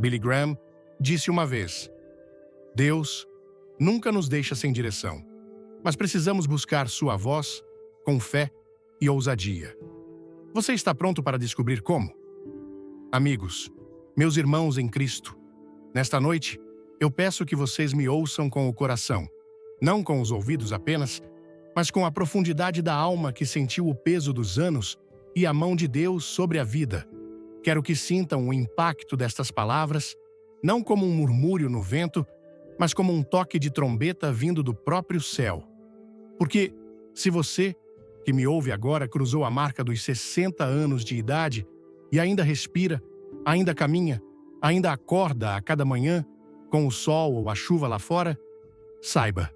Billy Graham disse uma vez: Deus nunca nos deixa sem direção, mas precisamos buscar sua voz com fé e ousadia. Você está pronto para descobrir como? Amigos, meus irmãos em Cristo, nesta noite, eu peço que vocês me ouçam com o coração, não com os ouvidos apenas, mas com a profundidade da alma que sentiu o peso dos anos e a mão de Deus sobre a vida. Quero que sintam o impacto destas palavras, não como um murmúrio no vento, mas como um toque de trombeta vindo do próprio céu. Porque, se você, que me ouve agora, cruzou a marca dos 60 anos de idade e ainda respira, ainda caminha, ainda acorda a cada manhã, com o sol ou a chuva lá fora, saiba,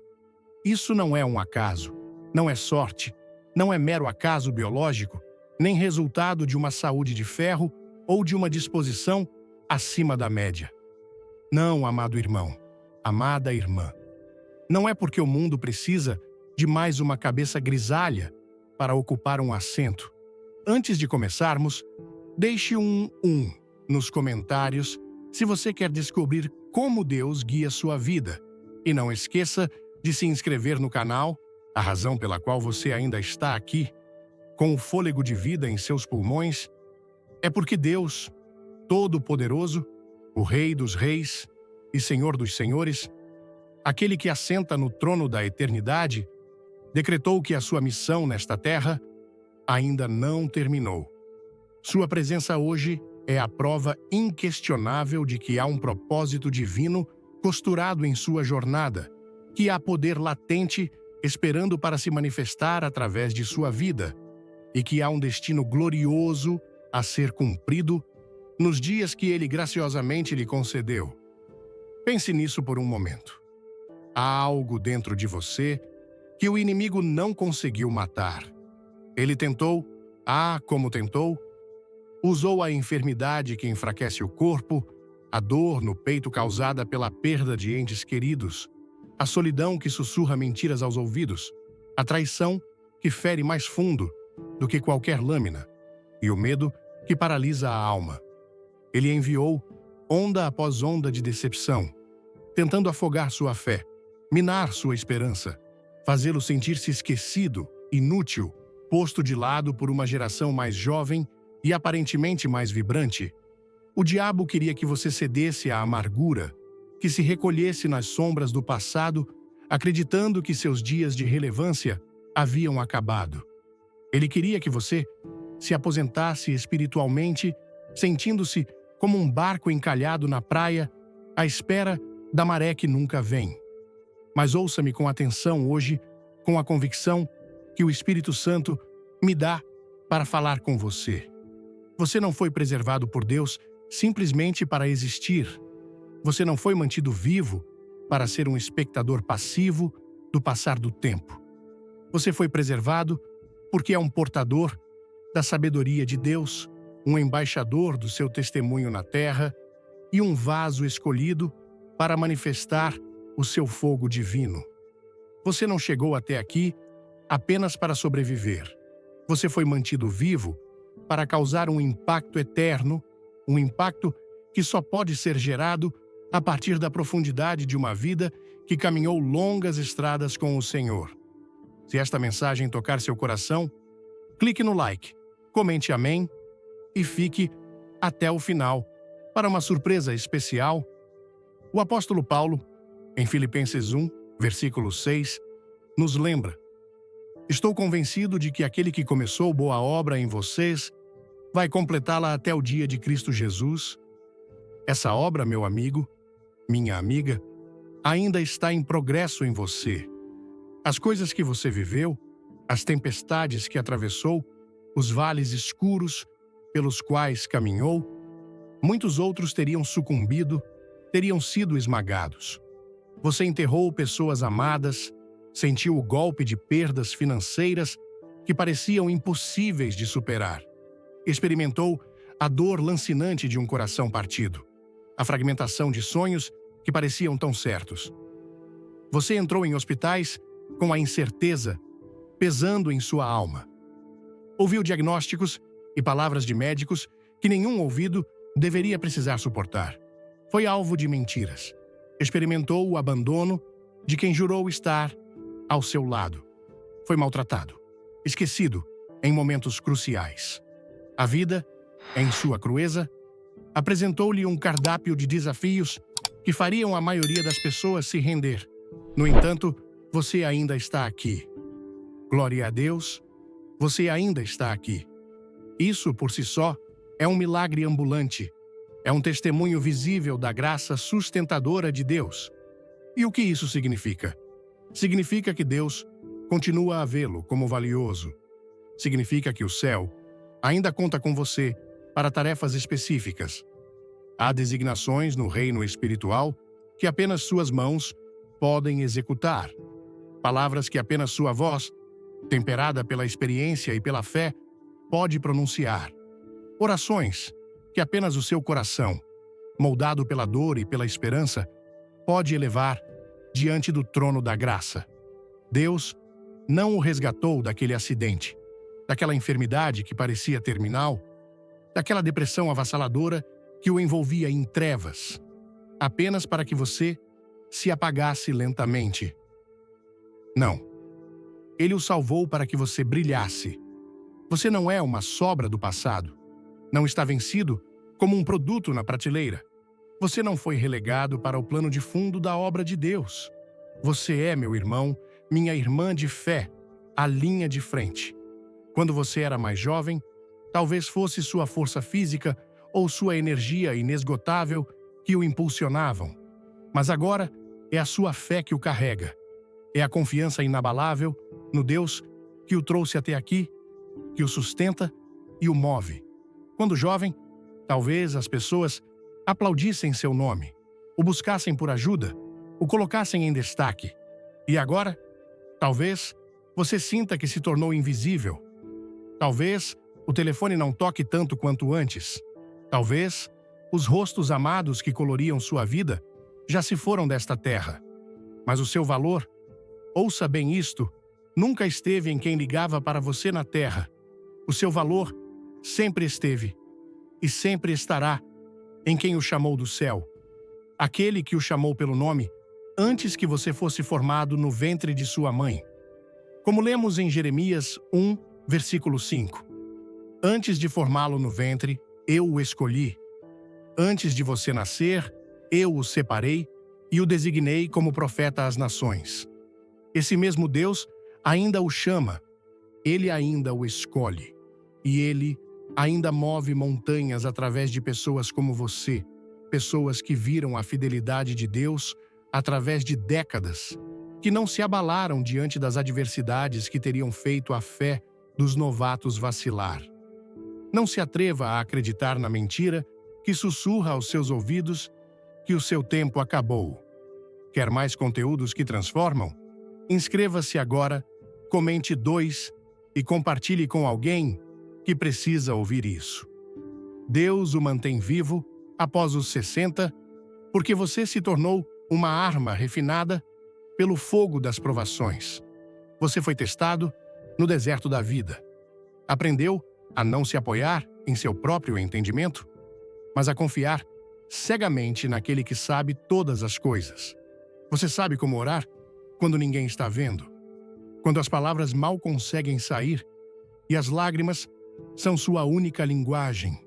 isso não é um acaso, não é sorte, não é mero acaso biológico, nem resultado de uma saúde de ferro ou de uma disposição acima da média. Não, amado irmão, amada irmã. Não é porque o mundo precisa de mais uma cabeça grisalha para ocupar um assento. Antes de começarmos, deixe um nos comentários se você quer descobrir como Deus guia sua vida. E não esqueça de se inscrever no canal, a razão pela qual você ainda está aqui, com o fôlego de vida em seus pulmões, é porque Deus, Todo-Poderoso, o Rei dos Reis e Senhor dos Senhores, aquele que assenta no trono da eternidade, decretou que a sua missão nesta terra ainda não terminou. Sua presença hoje é a prova inquestionável de que há um propósito divino costurado em sua jornada, que há poder latente esperando para se manifestar através de sua vida, e que há um destino glorioso a ser cumprido nos dias que ele graciosamente lhe concedeu. Pense nisso por um momento. Há algo dentro de você que o inimigo não conseguiu matar. Ele tentou, como tentou, usou a enfermidade que enfraquece o corpo, a dor no peito causada pela perda de entes queridos, a solidão que sussurra mentiras aos ouvidos, a traição que fere mais fundo do que qualquer lâmina, e o medo que paralisa a alma. Ele enviou onda após onda de decepção, tentando afogar sua fé, minar sua esperança, fazê-lo sentir-se esquecido, inútil, posto de lado por uma geração mais jovem e aparentemente mais vibrante. O diabo queria que você cedesse à amargura, que se recolhesse nas sombras do passado, acreditando que seus dias de relevância haviam acabado. Ele queria que você se aposentasse espiritualmente, sentindo-se como um barco encalhado na praia, à espera da maré que nunca vem. Mas ouça-me com atenção hoje, com a convicção que o Espírito Santo me dá para falar com você. Você não foi preservado por Deus simplesmente para existir. Você não foi mantido vivo para ser um espectador passivo do passar do tempo. Você foi preservado porque é um portador da sabedoria de Deus, um embaixador do seu testemunho na terra e um vaso escolhido para manifestar o seu fogo divino. Você não chegou até aqui apenas para sobreviver. Você foi mantido vivo para causar um impacto eterno, um impacto que só pode ser gerado a partir da profundidade de uma vida que caminhou longas estradas com o Senhor. Se esta mensagem tocar seu coração, clique no like, comente amém e fique até o final para uma surpresa especial. O apóstolo Paulo, em Filipenses 1, versículo 6, nos lembra: estou convencido de que aquele que começou boa obra em vocês vai completá-la até o dia de Cristo Jesus. Essa obra, meu amigo, minha amiga, ainda está em progresso em você. As coisas que você viveu, as tempestades que atravessou, os vales escuros pelos quais caminhou, muitos outros teriam sucumbido, teriam sido esmagados. Você enterrou pessoas amadas, sentiu o golpe de perdas financeiras que pareciam impossíveis de superar. Experimentou a dor lancinante de um coração partido, a fragmentação de sonhos que pareciam tão certos. Você entrou em hospitais com a incerteza pesando em sua alma. Ouviu diagnósticos e palavras de médicos que nenhum ouvido deveria precisar suportar. Foi alvo de mentiras. Experimentou o abandono de quem jurou estar ao seu lado. Foi maltratado, esquecido em momentos cruciais. A vida, em sua crueza, apresentou-lhe um cardápio de desafios que fariam a maioria das pessoas se render. No entanto, você ainda está aqui. Glória a Deus, você ainda está aqui. Isso, por si só, é um milagre ambulante. É um testemunho visível da graça sustentadora de Deus. E o que isso significa? Significa que Deus continua a vê-lo como valioso. Significa que o céu ainda conta com você para tarefas específicas. Há designações no reino espiritual que apenas suas mãos podem executar. Palavras que apenas sua voz, temperada pela experiência e pela fé, pode pronunciar. Orações que apenas o seu coração, moldado pela dor e pela esperança, pode elevar diante do trono da graça. Deus não o resgatou daquele acidente, daquela enfermidade que parecia terminal, daquela depressão avassaladora que o envolvia em trevas, apenas para que você se apagasse lentamente. Não. Ele o salvou para que você brilhasse. Você não é uma sobra do passado. Não está vencido como um produto na prateleira. Você não foi relegado para o plano de fundo da obra de Deus. Você é, meu irmão, minha irmã de fé, a linha de frente. Quando você era mais jovem, talvez fosse sua força física ou sua energia inesgotável que o impulsionavam. Mas agora é a sua fé que o carrega. É a confiança inabalável no Deus que o trouxe até aqui, que o sustenta e o move. Quando jovem, talvez as pessoas aplaudissem seu nome, o buscassem por ajuda, o colocassem em destaque. E agora, talvez você sinta que se tornou invisível. Talvez o telefone não toque tanto quanto antes. Talvez os rostos amados que coloriam sua vida já se foram desta terra. Mas o seu valor, ouça bem isto, nunca esteve em quem ligava para você na terra. O seu valor sempre esteve e sempre estará em quem o chamou do céu. Aquele que o chamou pelo nome antes que você fosse formado no ventre de sua mãe. Como lemos em Jeremias 1, versículo 5. Antes de formá-lo no ventre, eu o escolhi. Antes de você nascer, eu o separei e o designei como profeta às nações. Esse mesmo Deus ainda o chama, ele ainda o escolhe. E ele ainda move montanhas através de pessoas como você, pessoas que viram a fidelidade de Deus através de décadas, que não se abalaram diante das adversidades que teriam feito a fé dos novatos vacilar. Não se atreva a acreditar na mentira que sussurra aos seus ouvidos que o seu tempo acabou. Quer mais conteúdos que transformam? Inscreva-se agora, comente 2 e compartilhe com alguém que precisa ouvir isso. Deus o mantém vivo após os 60, porque você se tornou uma arma refinada pelo fogo das provações. Você foi testado no deserto da vida. Aprendeu a não se apoiar em seu próprio entendimento, mas a confiar cegamente naquele que sabe todas as coisas. Você sabe como orar quando ninguém está vendo, quando as palavras mal conseguem sair e as lágrimas são sua única linguagem.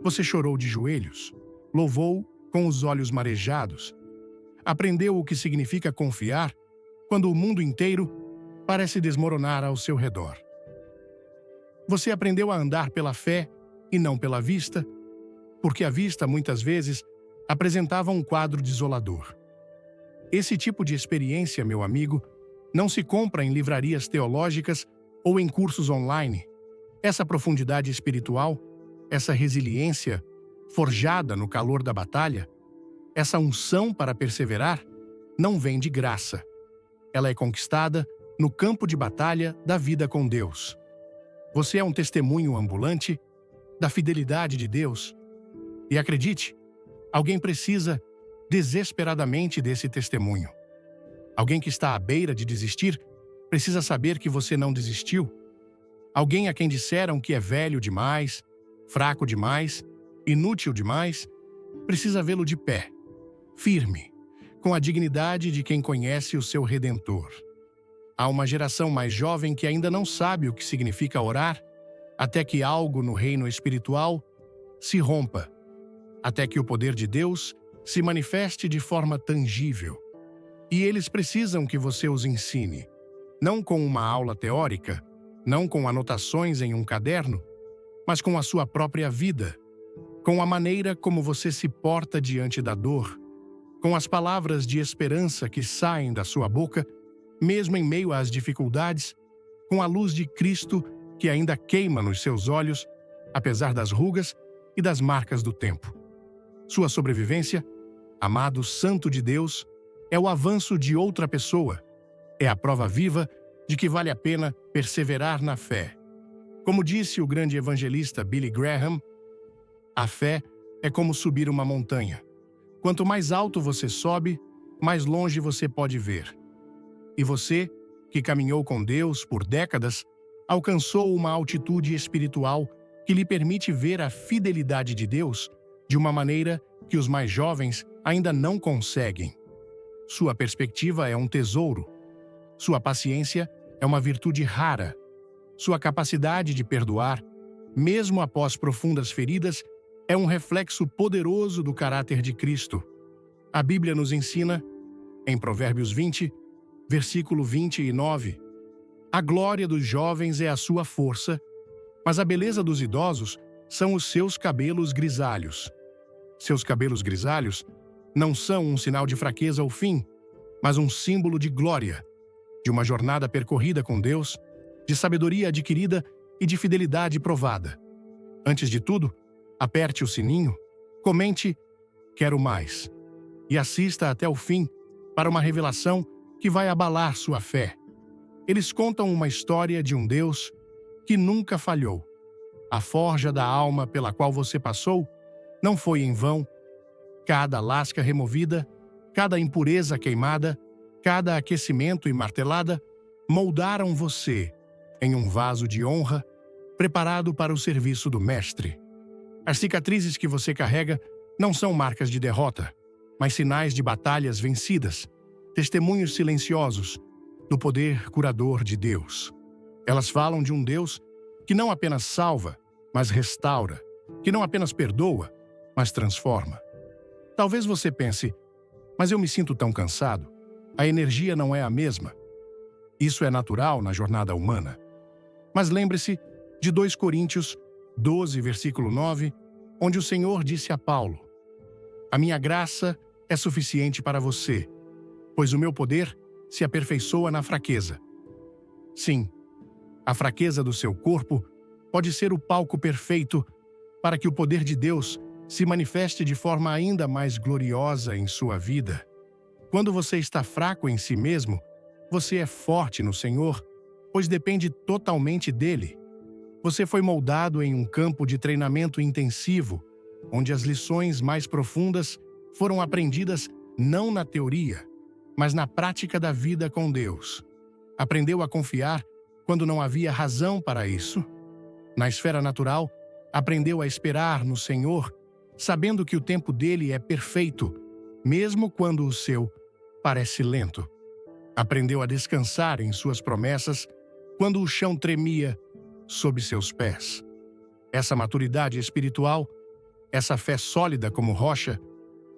Você chorou de joelhos, louvou com os olhos marejados, aprendeu o que significa confiar quando o mundo inteiro parece desmoronar ao seu redor. Você aprendeu a andar pela fé e não pela vista, porque a vista, muitas vezes, apresentava um quadro desolador. Esse tipo de experiência, meu amigo, não se compra em livrarias teológicas ou em cursos online. Essa profundidade espiritual, essa resiliência, forjada no calor da batalha, essa unção para perseverar, não vem de graça. Ela é conquistada no campo de batalha da vida com Deus. Você é um testemunho ambulante da fidelidade de Deus. E acredite, alguém precisa desesperadamente desse testemunho. Alguém que está à beira de desistir precisa saber que você não desistiu. Alguém a quem disseram que é velho demais, fraco demais, inútil demais, precisa vê-lo de pé, firme, com a dignidade de quem conhece o seu Redentor. Há uma geração mais jovem que ainda não sabe o que significa orar, até que algo no reino espiritual se rompa, até que o poder de Deus se manifeste de forma tangível. E eles precisam que você os ensine, não com uma aula teórica, não com anotações em um caderno, mas com a sua própria vida, com a maneira como você se porta diante da dor, com as palavras de esperança que saem da sua boca, mesmo em meio às dificuldades, com a luz de Cristo que ainda queima nos seus olhos, apesar das rugas e das marcas do tempo. Sua sobrevivência, amado Santo de Deus, é o avanço de outra pessoa, é a prova viva de que vale a pena perseverar na fé. Como disse o grande evangelista Billy Graham, a fé é como subir uma montanha. Quanto mais alto você sobe, mais longe você pode ver. E você, que caminhou com Deus por décadas, alcançou uma altitude espiritual que lhe permite ver a fidelidade de Deus de uma maneira que os mais jovens ainda não conseguem. Sua perspectiva é um tesouro. Sua paciência é uma virtude rara. Sua capacidade de perdoar, mesmo após profundas feridas, é um reflexo poderoso do caráter de Cristo. A Bíblia nos ensina, em Provérbios 20, versículo 29, a glória dos jovens é a sua força, mas a beleza dos idosos são os seus cabelos grisalhos. Seus cabelos grisalhos não são um sinal de fraqueza ou fim, mas um símbolo de glória, de uma jornada percorrida com Deus, de sabedoria adquirida e de fidelidade provada. Antes de tudo, aperte o sininho, comente "Quero mais" e assista até o fim para uma revelação que vai abalar sua fé. Eles contam uma história de um Deus que nunca falhou. A forja da alma pela qual você passou não foi em vão. Cada lasca removida, cada impureza queimada, cada aquecimento e martelada moldaram você em um vaso de honra preparado para o serviço do Mestre. As cicatrizes que você carrega não são marcas de derrota, mas sinais de batalhas vencidas, testemunhos silenciosos do poder curador de Deus. Elas falam de um Deus que não apenas salva, mas restaura, que não apenas perdoa, mas transforma. Talvez você pense, mas eu me sinto tão cansado, a energia não é a mesma. Isso é natural na jornada humana. Mas lembre-se de 2 Coríntios 12, versículo 9, onde o Senhor disse a Paulo: "A minha graça é suficiente para você, pois o meu poder se aperfeiçoa na fraqueza." Sim, a fraqueza do seu corpo pode ser o palco perfeito para que o poder de Deus se manifeste de forma ainda mais gloriosa em sua vida. Quando você está fraco em si mesmo, você é forte no Senhor, pois depende totalmente dele. Você foi moldado em um campo de treinamento intensivo, onde as lições mais profundas foram aprendidas não na teoria, mas na prática da vida com Deus. Aprendeu a confiar quando não havia razão para isso. Na esfera natural, aprendeu a esperar no Senhor, sabendo que o tempo dele é perfeito, mesmo quando o seu parece lento. Aprendeu a descansar em suas promessas quando o chão tremia sob seus pés. Essa maturidade espiritual, essa fé sólida como rocha,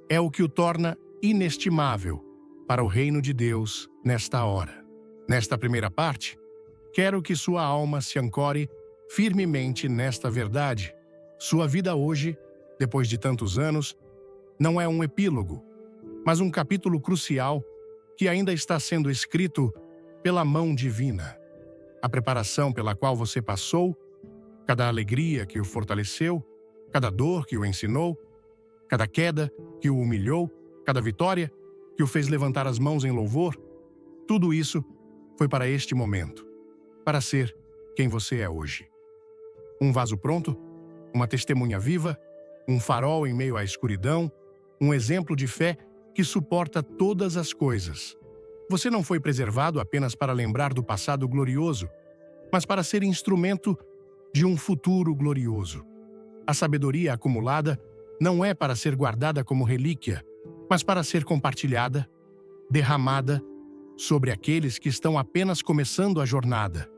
é o que o torna inestimável para o reino de Deus nesta hora. Nesta primeira parte, quero que sua alma se ancore firmemente nesta verdade. Sua vida hoje, depois de tantos anos, não é um epílogo, mas um capítulo crucial que ainda está sendo escrito pela mão divina. A preparação pela qual você passou, cada alegria que o fortaleceu, cada dor que o ensinou, cada queda que o humilhou, cada vitória que o fez levantar as mãos em louvor, tudo isso foi para este momento, para ser quem você é hoje. Um vaso pronto, uma testemunha viva, um farol em meio à escuridão, um exemplo de fé que suporta todas as coisas. Você não foi preservado apenas para lembrar do passado glorioso, mas para ser instrumento de um futuro glorioso. A sabedoria acumulada não é para ser guardada como relíquia, mas para ser compartilhada, derramada sobre aqueles que estão apenas começando a jornada.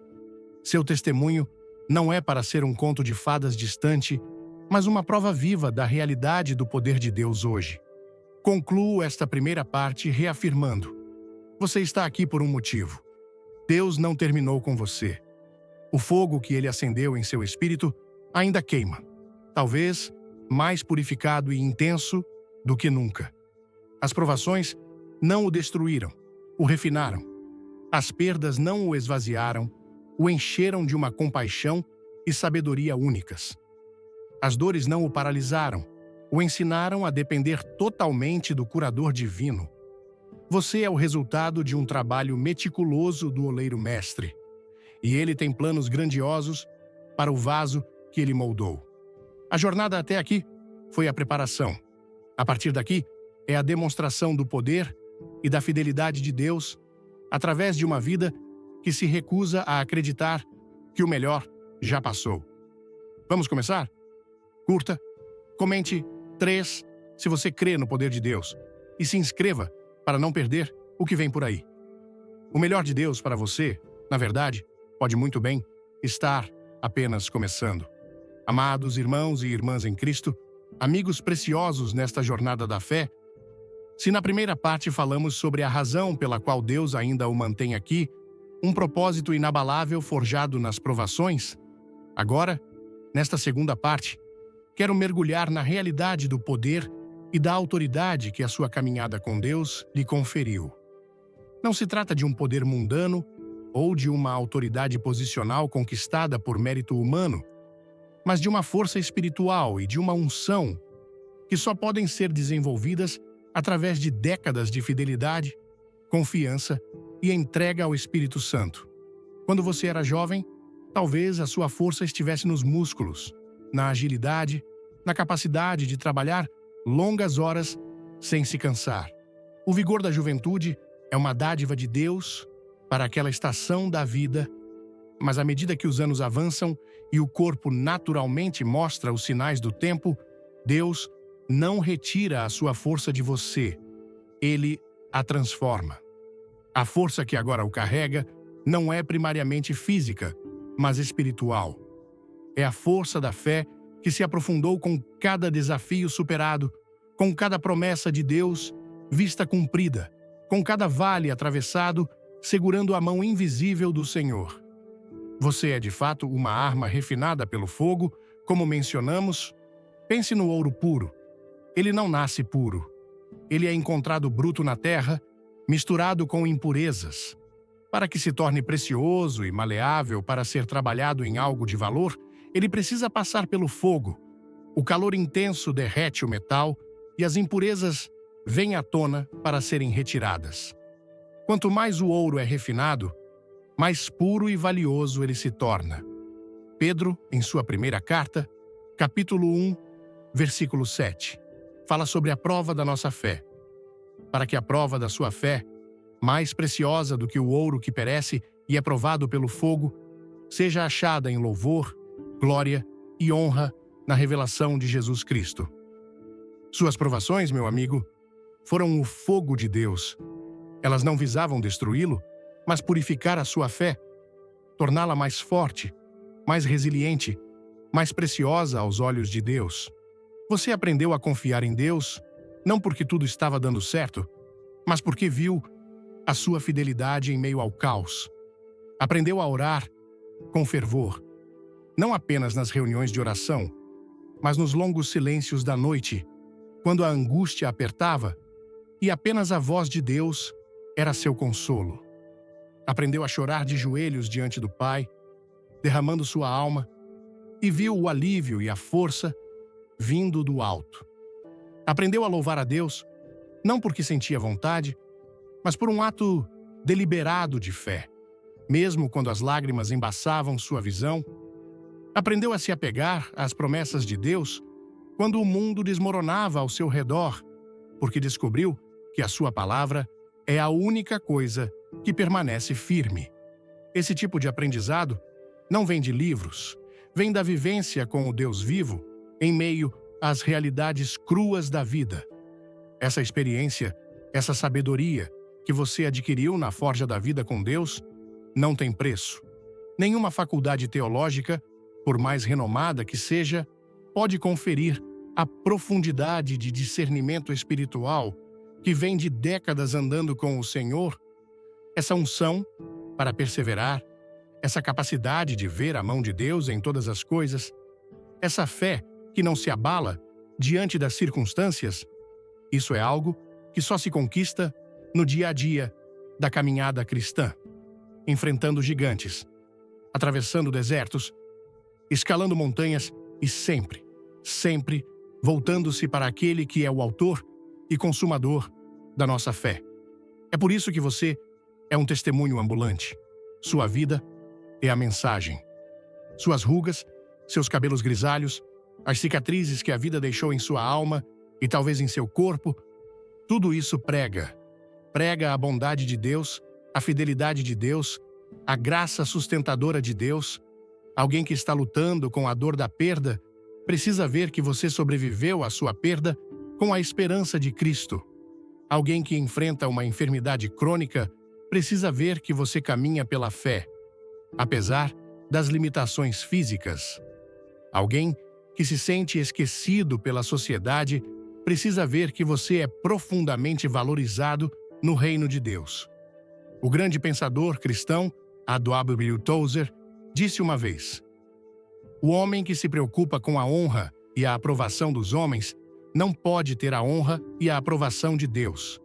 Seu testemunho não é para ser um conto de fadas distante, mas uma prova viva da realidade do poder de Deus hoje. Concluo esta primeira parte reafirmando: você está aqui por um motivo. Deus não terminou com você. O fogo que ele acendeu em seu espírito ainda queima, talvez mais purificado e intenso do que nunca. As provações não o destruíram, o refinaram. As perdas não o esvaziaram, o encheram de uma compaixão e sabedoria únicas. As dores não o paralisaram, o ensinaram a depender totalmente do curador divino. Você é o resultado de um trabalho meticuloso do oleiro mestre, e ele tem planos grandiosos para o vaso que ele moldou. A jornada até aqui foi a preparação. A partir daqui é a demonstração do poder e da fidelidade de Deus através de uma vida que se recusa a acreditar que o melhor já passou. Vamos começar? Curta, comente 3 se você crê no poder de Deus e se inscreva para não perder o que vem por aí. O melhor de Deus para você, na verdade, pode muito bem estar apenas começando. Amados irmãos e irmãs em Cristo, amigos preciosos nesta jornada da fé, se na primeira parte falamos sobre a razão pela qual Deus ainda o mantém aqui, um propósito inabalável forjado nas provações, agora, nesta segunda parte, quero mergulhar na realidade do poder e da autoridade que a sua caminhada com Deus lhe conferiu. Não se trata de um poder mundano ou de uma autoridade posicional conquistada por mérito humano, mas de uma força espiritual e de uma unção que só podem ser desenvolvidas através de décadas de fidelidade, confiança e entrega ao Espírito Santo. Quando você era jovem, talvez a sua força estivesse nos músculos, na agilidade, na capacidade de trabalhar longas horas sem se cansar. O vigor da juventude é uma dádiva de Deus para aquela estação da vida, mas à medida que os anos avançam e o corpo naturalmente mostra os sinais do tempo, Deus não retira a sua força de você. Ele a transforma. A força que agora o carrega não é primariamente física, mas espiritual. É a força da fé que se aprofundou com cada desafio superado, com cada promessa de Deus vista cumprida, com cada vale atravessado, segurando a mão invisível do Senhor. Você é de fato uma arma refinada pelo fogo, como mencionamos. Pense no ouro puro. Ele não nasce puro. Ele é encontrado bruto na terra, misturado com impurezas. Para que se torne precioso e maleável para ser trabalhado em algo de valor, ele precisa passar pelo fogo. O calor intenso derrete o metal e as impurezas vêm à tona para serem retiradas. Quanto mais o ouro é refinado, mais puro e valioso ele se torna. Pedro, em sua primeira carta, capítulo 1, versículo 7, fala sobre a prova da nossa fé. Para que a prova da sua fé, mais preciosa do que o ouro que perece e é provado pelo fogo, seja achada em louvor, glória e honra na revelação de Jesus Cristo. Suas provações, meu amigo, foram o fogo de Deus. Elas não visavam destruí-lo, mas purificar a sua fé, torná-la mais forte, mais resiliente, mais preciosa aos olhos de Deus. Você aprendeu a confiar em Deus, não porque tudo estava dando certo, mas porque viu a sua fidelidade em meio ao caos. Aprendeu a orar com fervor, não apenas nas reuniões de oração, mas nos longos silêncios da noite, quando a angústia apertava e apenas a voz de Deus era seu consolo. Aprendeu a chorar de joelhos diante do Pai, derramando sua alma, e viu o alívio e a força vindo do alto. Aprendeu a louvar a Deus, não porque sentia vontade, mas por um ato deliberado de fé, mesmo quando as lágrimas embaçavam sua visão. Aprendeu a se apegar às promessas de Deus quando o mundo desmoronava ao seu redor, porque descobriu que a sua palavra é a única coisa que permanece firme. Esse tipo de aprendizado não vem de livros, vem da vivência com o Deus vivo, em meio às realidades cruas da vida. Essa experiência, essa sabedoria que você adquiriu na forja da vida com Deus, não tem preço. Nenhuma faculdade teológica, por mais renomada que seja, pode conferir a profundidade de discernimento espiritual que vem de décadas andando com o Senhor, essa unção para perseverar, essa capacidade de ver a mão de Deus em todas as coisas, essa fé que não se abala diante das circunstâncias. Isso é algo que só se conquista no dia a dia da caminhada cristã, enfrentando gigantes, atravessando desertos, escalando montanhas e sempre, sempre voltando-se para aquele que é o autor e consumador da nossa fé. É por isso que você é um testemunho ambulante. Sua vida é a mensagem. Suas rugas, seus cabelos grisalhos, as cicatrizes que a vida deixou em sua alma e talvez em seu corpo, tudo isso prega a bondade de Deus, a fidelidade de Deus, a graça sustentadora de Deus. Alguém que está lutando com a dor da perda precisa ver que você sobreviveu à sua perda com a esperança de Cristo. Alguém que enfrenta uma enfermidade crônica precisa ver que você caminha pela fé, apesar das limitações físicas. Alguém que se sente esquecido pela sociedade precisa ver que você é profundamente valorizado no reino de Deus. O grande pensador cristão, A.W. Tozer, disse uma vez: "O homem que se preocupa com a honra e a aprovação dos homens não pode ter a honra e a aprovação de Deus."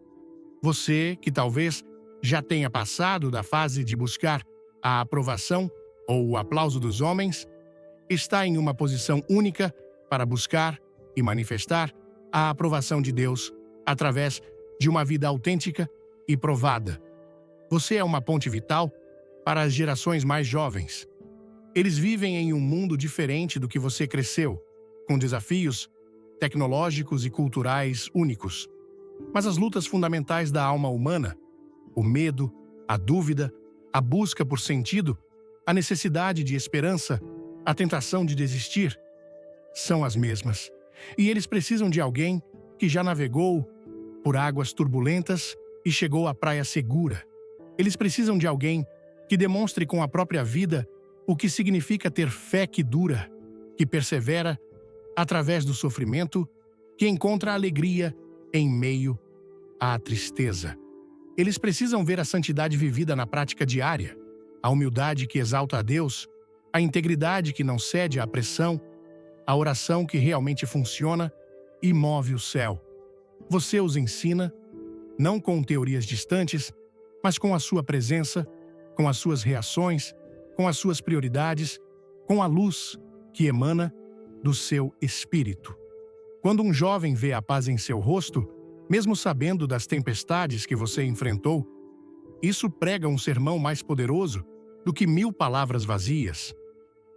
Você, que talvez já tenha passado da fase de buscar a aprovação ou o aplauso dos homens, está em uma posição única para buscar e manifestar a aprovação de Deus através de uma vida autêntica e provada. Você é uma ponte vital para as gerações mais jovens. Eles vivem em um mundo diferente do que você cresceu, com desafios tecnológicos e culturais únicos. Mas as lutas fundamentais da alma humana, o medo, a dúvida, a busca por sentido, a necessidade de esperança, a tentação de desistir, são as mesmas. E eles precisam de alguém que já navegou por águas turbulentas e chegou à praia segura. Eles precisam de alguém que demonstre com a própria vida o que significa ter fé que dura, que persevera através do sofrimento, que encontra alegria em meio à tristeza. Eles precisam ver a santidade vivida na prática diária, a humildade que exalta a Deus, a integridade que não cede à pressão, a oração que realmente funciona e move o céu. Você os ensina, não com teorias distantes, mas com a sua presença, com as suas reações, com as suas prioridades, com a luz que emana do seu espírito. Quando um jovem vê a paz em seu rosto, mesmo sabendo das tempestades que você enfrentou, isso prega um sermão mais poderoso do que 1000 palavras vazias.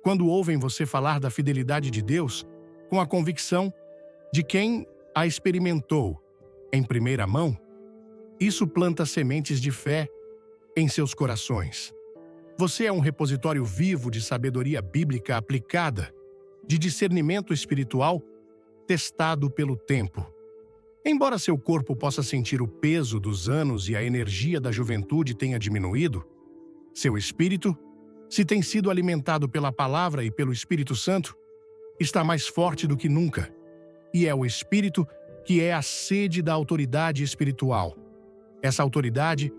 Quando ouvem você falar da fidelidade de Deus, com a convicção de quem a experimentou em primeira mão, isso planta sementes de fé em seus corações. Você é um repositório vivo de sabedoria bíblica aplicada, de discernimento espiritual testado pelo tempo. Embora seu corpo possa sentir o peso dos anos e a energia da juventude tenha diminuído, seu espírito, se tem sido alimentado pela palavra e pelo Espírito Santo, está mais forte do que nunca. E é o Espírito que é a sede da autoridade espiritual. Essa autoridade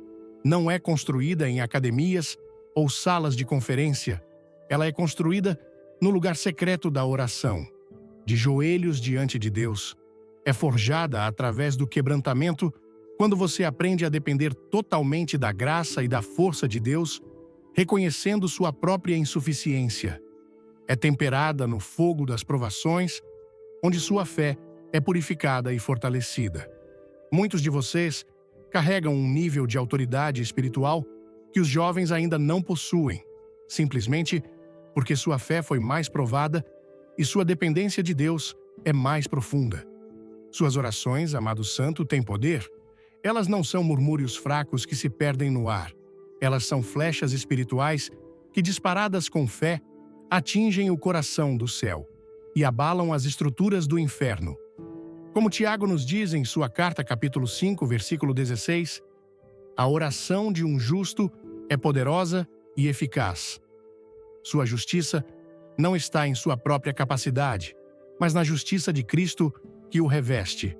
não é construída em academias ou salas de conferência. Ela é construída no lugar secreto da oração, de joelhos diante de Deus. É forjada através do quebrantamento quando você aprende a depender totalmente da graça e da força de Deus, reconhecendo sua própria insuficiência. É temperada no fogo das provações, onde sua fé é purificada e fortalecida. Muitos de vocês carregam um nível de autoridade espiritual que os jovens ainda não possuem, simplesmente porque sua fé foi mais provada e sua dependência de Deus é mais profunda. Suas orações, amado santo, têm poder. Elas não são murmúrios fracos que se perdem no ar. Elas são flechas espirituais que, disparadas com fé, atingem o coração do céu. e abalam as estruturas do inferno. Como Tiago nos diz em sua carta, capítulo 5, versículo 16, a oração de um justo é poderosa e eficaz. Sua justiça não está em sua própria capacidade, mas na justiça de Cristo que o reveste.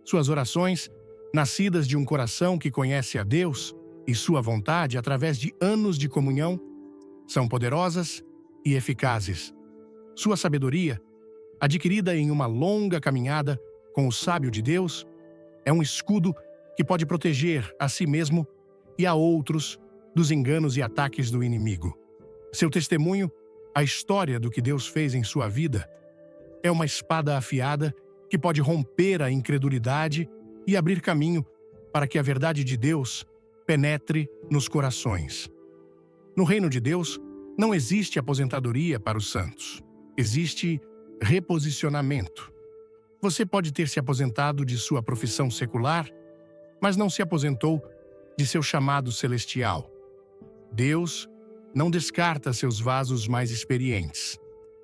Suas orações, nascidas de um coração que conhece a Deus e sua vontade através de anos de comunhão, são poderosas e eficazes. Sua sabedoria, adquirida em uma longa caminhada com o sábio de Deus, é um escudo que pode proteger a si mesmo e a outros dos enganos e ataques do inimigo. Seu testemunho, a história do que Deus fez em sua vida, é uma espada afiada que pode romper a incredulidade e abrir caminho para que a verdade de Deus penetre nos corações. No reino de Deus, não existe aposentadoria para os santos. Existe reposicionamento. Você pode ter se aposentado de sua profissão secular, mas não se aposentou de seu chamado celestial. Deus não descarta seus vasos mais experientes.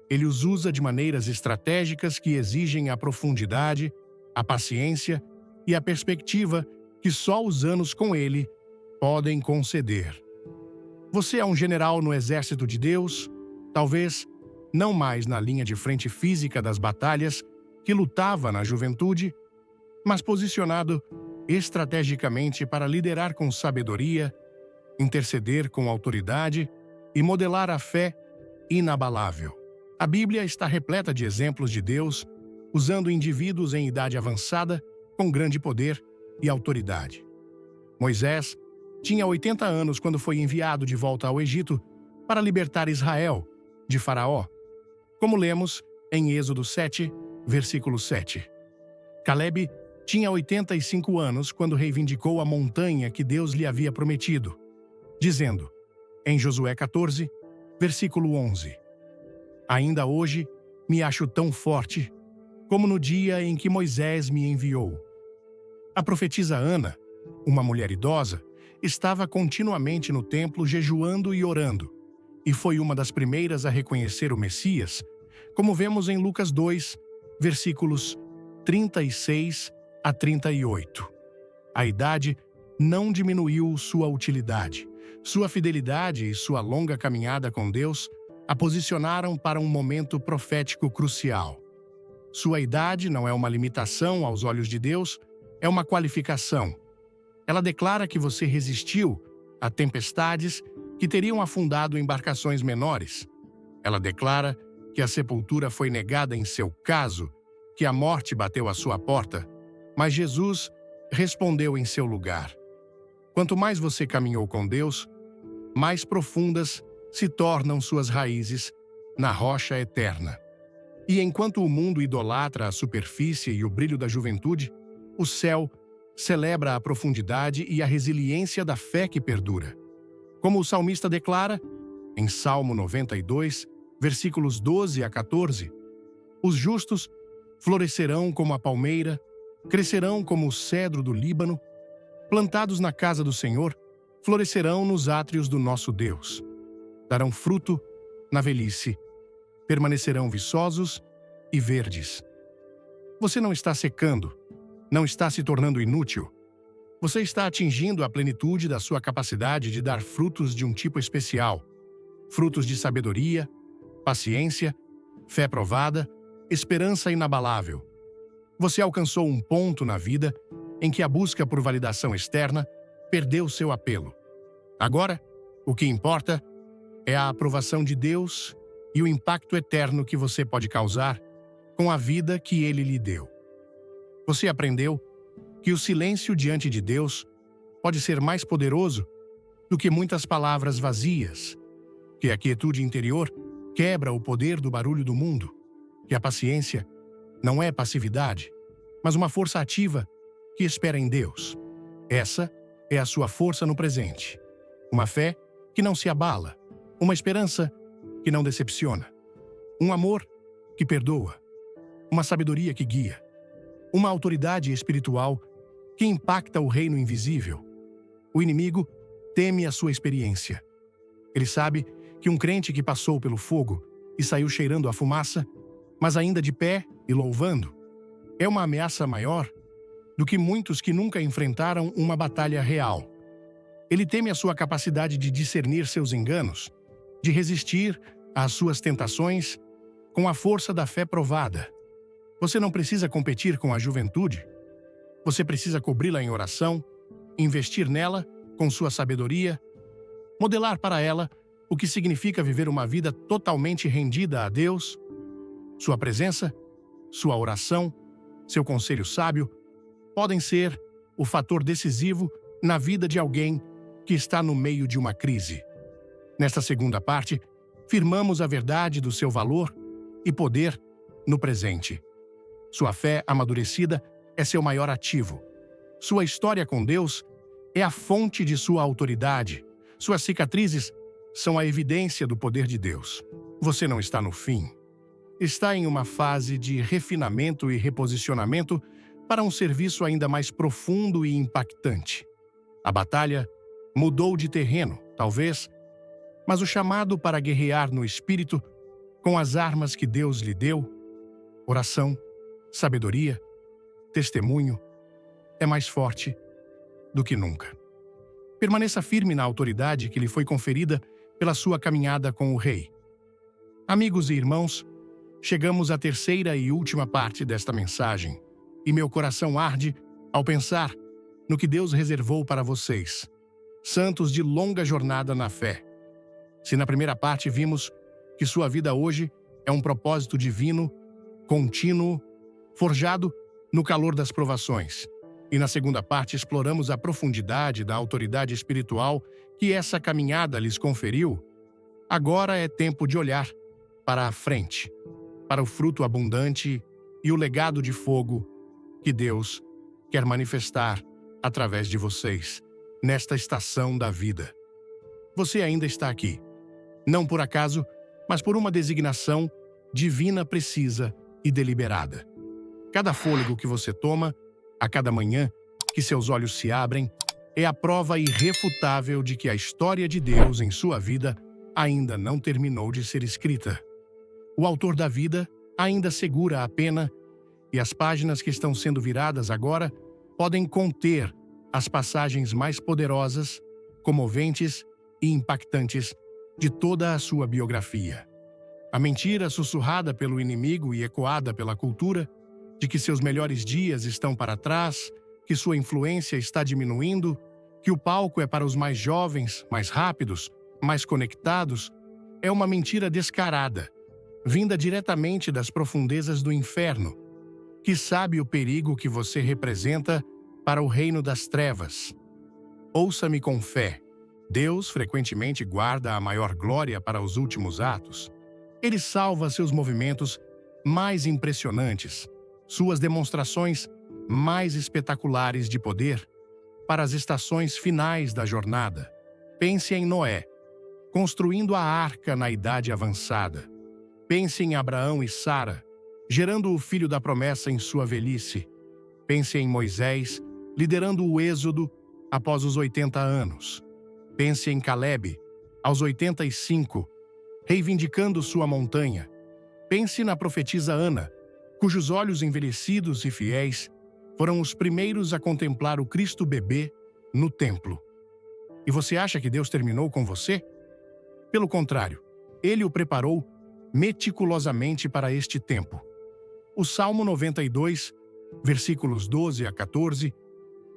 Ele os usa de maneiras estratégicas que exigem a profundidade, a paciência e a perspectiva que só os anos com ele podem conceder. Você é um general no exército de Deus, talvez não mais na linha de frente física das batalhas que lutava na juventude, mas posicionado estrategicamente para liderar com sabedoria, interceder com autoridade e modelar a fé inabalável. A Bíblia está repleta de exemplos de Deus usando indivíduos em idade avançada com grande poder e autoridade. Moisés tinha 80 anos quando foi enviado de volta ao Egito para libertar Israel de Faraó, como lemos em Êxodo 7, versículo 7. Caleb tinha 85 anos quando reivindicou a montanha que Deus lhe havia prometido, dizendo, em Josué 14, versículo 11, ainda hoje me acho tão forte como no dia em que Moisés me enviou. A profetisa Ana, uma mulher idosa, estava continuamente no templo jejuando e orando, e foi uma das primeiras a reconhecer o Messias, como vemos em Lucas 2, versículos 36 a 38. A idade não diminuiu sua utilidade. Sua fidelidade e sua longa caminhada com Deus a posicionaram para um momento profético crucial. Sua idade não é uma limitação aos olhos de Deus, é uma qualificação. Ela declara que você resistiu a tempestades que teriam afundado embarcações menores. Ela declara que a sepultura foi negada em seu caso, que a morte bateu à sua porta, mas Jesus respondeu em seu lugar. Quanto mais você caminhou com Deus, mais profundas se tornam suas raízes na rocha eterna. E enquanto o mundo idolatra a superfície e o brilho da juventude, o céu celebra a profundidade e a resiliência da fé que perdura. Como o salmista declara, em Salmo 92, versículos 12 a 14, os justos florescerão como a palmeira, crescerão como o cedro do Líbano, plantados na casa do Senhor, florescerão nos átrios do nosso Deus. Darão fruto na velhice, permanecerão viçosos e verdes. Você não está secando, não está se tornando inútil. Você está atingindo a plenitude da sua capacidade de dar frutos de um tipo especial, frutos de sabedoria, paciência, fé provada, esperança inabalável. Você alcançou um ponto na vida em que a busca por validação externa perdeu seu apelo. Agora, o que importa é a aprovação de Deus e o impacto eterno que você pode causar com a vida que Ele lhe deu. Você aprendeu que o silêncio diante de Deus pode ser mais poderoso do que muitas palavras vazias, que a quietude interior quebra o poder do barulho do mundo, que a paciência não é passividade, mas uma força ativa que espera em Deus. Essa é a sua força no presente. Uma fé que não se abala, uma esperança que não decepciona, um amor que perdoa, uma sabedoria que guia, uma autoridade espiritual que impacta o reino invisível. O inimigo teme a sua experiência. Ele sabe que um crente que passou pelo fogo e saiu cheirando a fumaça mas ainda de pé e louvando. É uma ameaça maior do que muitos que nunca enfrentaram uma batalha real. Ele teme a sua capacidade de discernir seus enganos, de resistir às suas tentações com a força da fé provada. Você não precisa competir com a juventude. Você precisa cobri-la em oração, investir nela com sua sabedoria, modelar para ela o que significa viver uma vida totalmente rendida a Deus. Sua presença, sua oração, seu conselho sábio podem ser o fator decisivo na vida de alguém que está no meio de uma crise. Nesta segunda parte, firmamos a verdade do seu valor e poder no presente. Sua fé amadurecida é seu maior ativo. Sua história com Deus é a fonte de sua autoridade. Suas cicatrizes são a evidência do poder de Deus. Você não está no fim. Está em uma fase de refinamento e reposicionamento para um serviço ainda mais profundo e impactante. A batalha mudou de terreno, talvez, mas o chamado para guerrear no espírito, com as armas que Deus lhe deu, oração, sabedoria, testemunho, é mais forte do que nunca. Permaneça firme na autoridade que lhe foi conferida pela sua caminhada com o Rei. Amigos e irmãos, chegamos à terceira e última parte desta mensagem, e meu coração arde ao pensar no que Deus reservou para vocês, santos de longa jornada na fé. Se na primeira parte vimos que sua vida hoje é um propósito divino, contínuo, forjado no calor das provações, e na segunda parte exploramos a profundidade da autoridade espiritual que essa caminhada lhes conferiu, agora é tempo de olhar para a frente, para o fruto abundante e o legado de fogo que Deus quer manifestar através de vocês nesta estação da vida. Você ainda está aqui, não por acaso, mas por uma designação divina, precisa e deliberada. Cada fôlego que você toma, a cada manhã que seus olhos se abrem, é a prova irrefutável de que a história de Deus em sua vida ainda não terminou de ser escrita. O autor da vida ainda segura a pena e as páginas que estão sendo viradas agora podem conter as passagens mais poderosas, comoventes e impactantes de toda a sua biografia. A mentira sussurrada pelo inimigo e ecoada pela cultura de que seus melhores dias estão para trás, que sua influência está diminuindo, que o palco é para os mais jovens, mais rápidos, mais conectados, é uma mentira descarada, vinda diretamente das profundezas do inferno, que sabe o perigo que você representa para o reino das trevas. Ouça-me com fé. Deus frequentemente guarda a maior glória para os últimos atos. Ele salva seus movimentos mais impressionantes, suas demonstrações mais espetaculares de poder, para as estações finais da jornada. Pense em Noé, construindo a arca na idade avançada. Pense em Abraão e Sara, gerando o filho da promessa em sua velhice. Pense em Moisés, liderando o êxodo após os 80 anos. Pense em Caleb, aos 85, reivindicando sua montanha. Pense na profetisa Ana, cujos olhos envelhecidos e fiéis foram os primeiros a contemplar o Cristo bebê no templo. E você acha que Deus terminou com você? Pelo contrário, Ele o preparou meticulosamente para este tempo. O Salmo 92, versículos 12 a 14,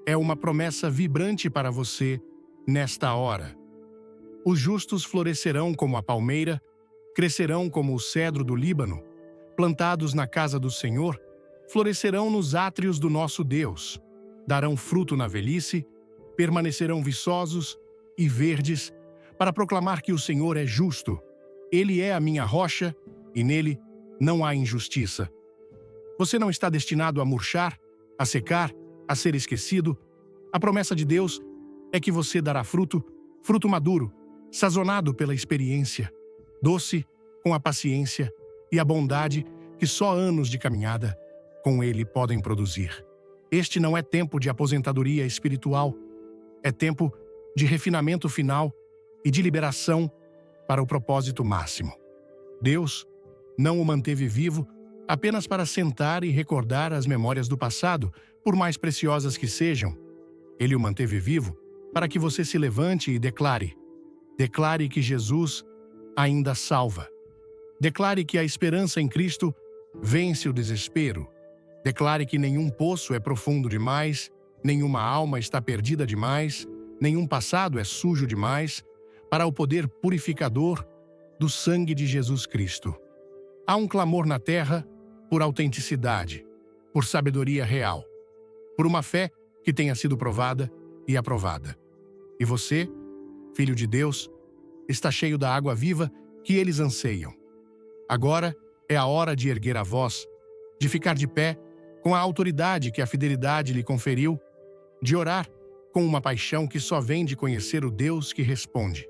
é uma promessa vibrante para você nesta hora. Os justos florescerão como a palmeira, crescerão como o cedro do Líbano, plantados na casa do Senhor, florescerão nos átrios do nosso Deus, darão fruto na velhice, permanecerão viçosos e verdes, para proclamar que o Senhor é justo. Ele é a minha rocha, e nele não há injustiça. Você não está destinado a murchar, a secar, a ser esquecido. A promessa de Deus é que você dará fruto, fruto maduro, sazonado pela experiência, doce com a paciência e a bondade que só anos de caminhada com Ele podem produzir. Este não é tempo de aposentadoria espiritual, é tempo de refinamento final e de liberação para o propósito máximo. Deus não o manteve vivo apenas para sentar e recordar as memórias do passado, por mais preciosas que sejam. Ele o manteve vivo para que você se levante e declare. Declare que Jesus ainda salva. Declare que a esperança em Cristo vence o desespero. Declare que nenhum poço é profundo demais, nenhuma alma está perdida demais, nenhum passado é sujo demais para o poder purificador do sangue de Jesus Cristo. Há um clamor na terra por autenticidade, por sabedoria real, por uma fé que tenha sido provada e aprovada. E você, filho de Deus, está cheio da água viva que eles anseiam. Agora é a hora de erguer a voz, de ficar de pé com a autoridade que a fidelidade lhe conferiu, de orar com uma paixão que só vem de conhecer o Deus que responde.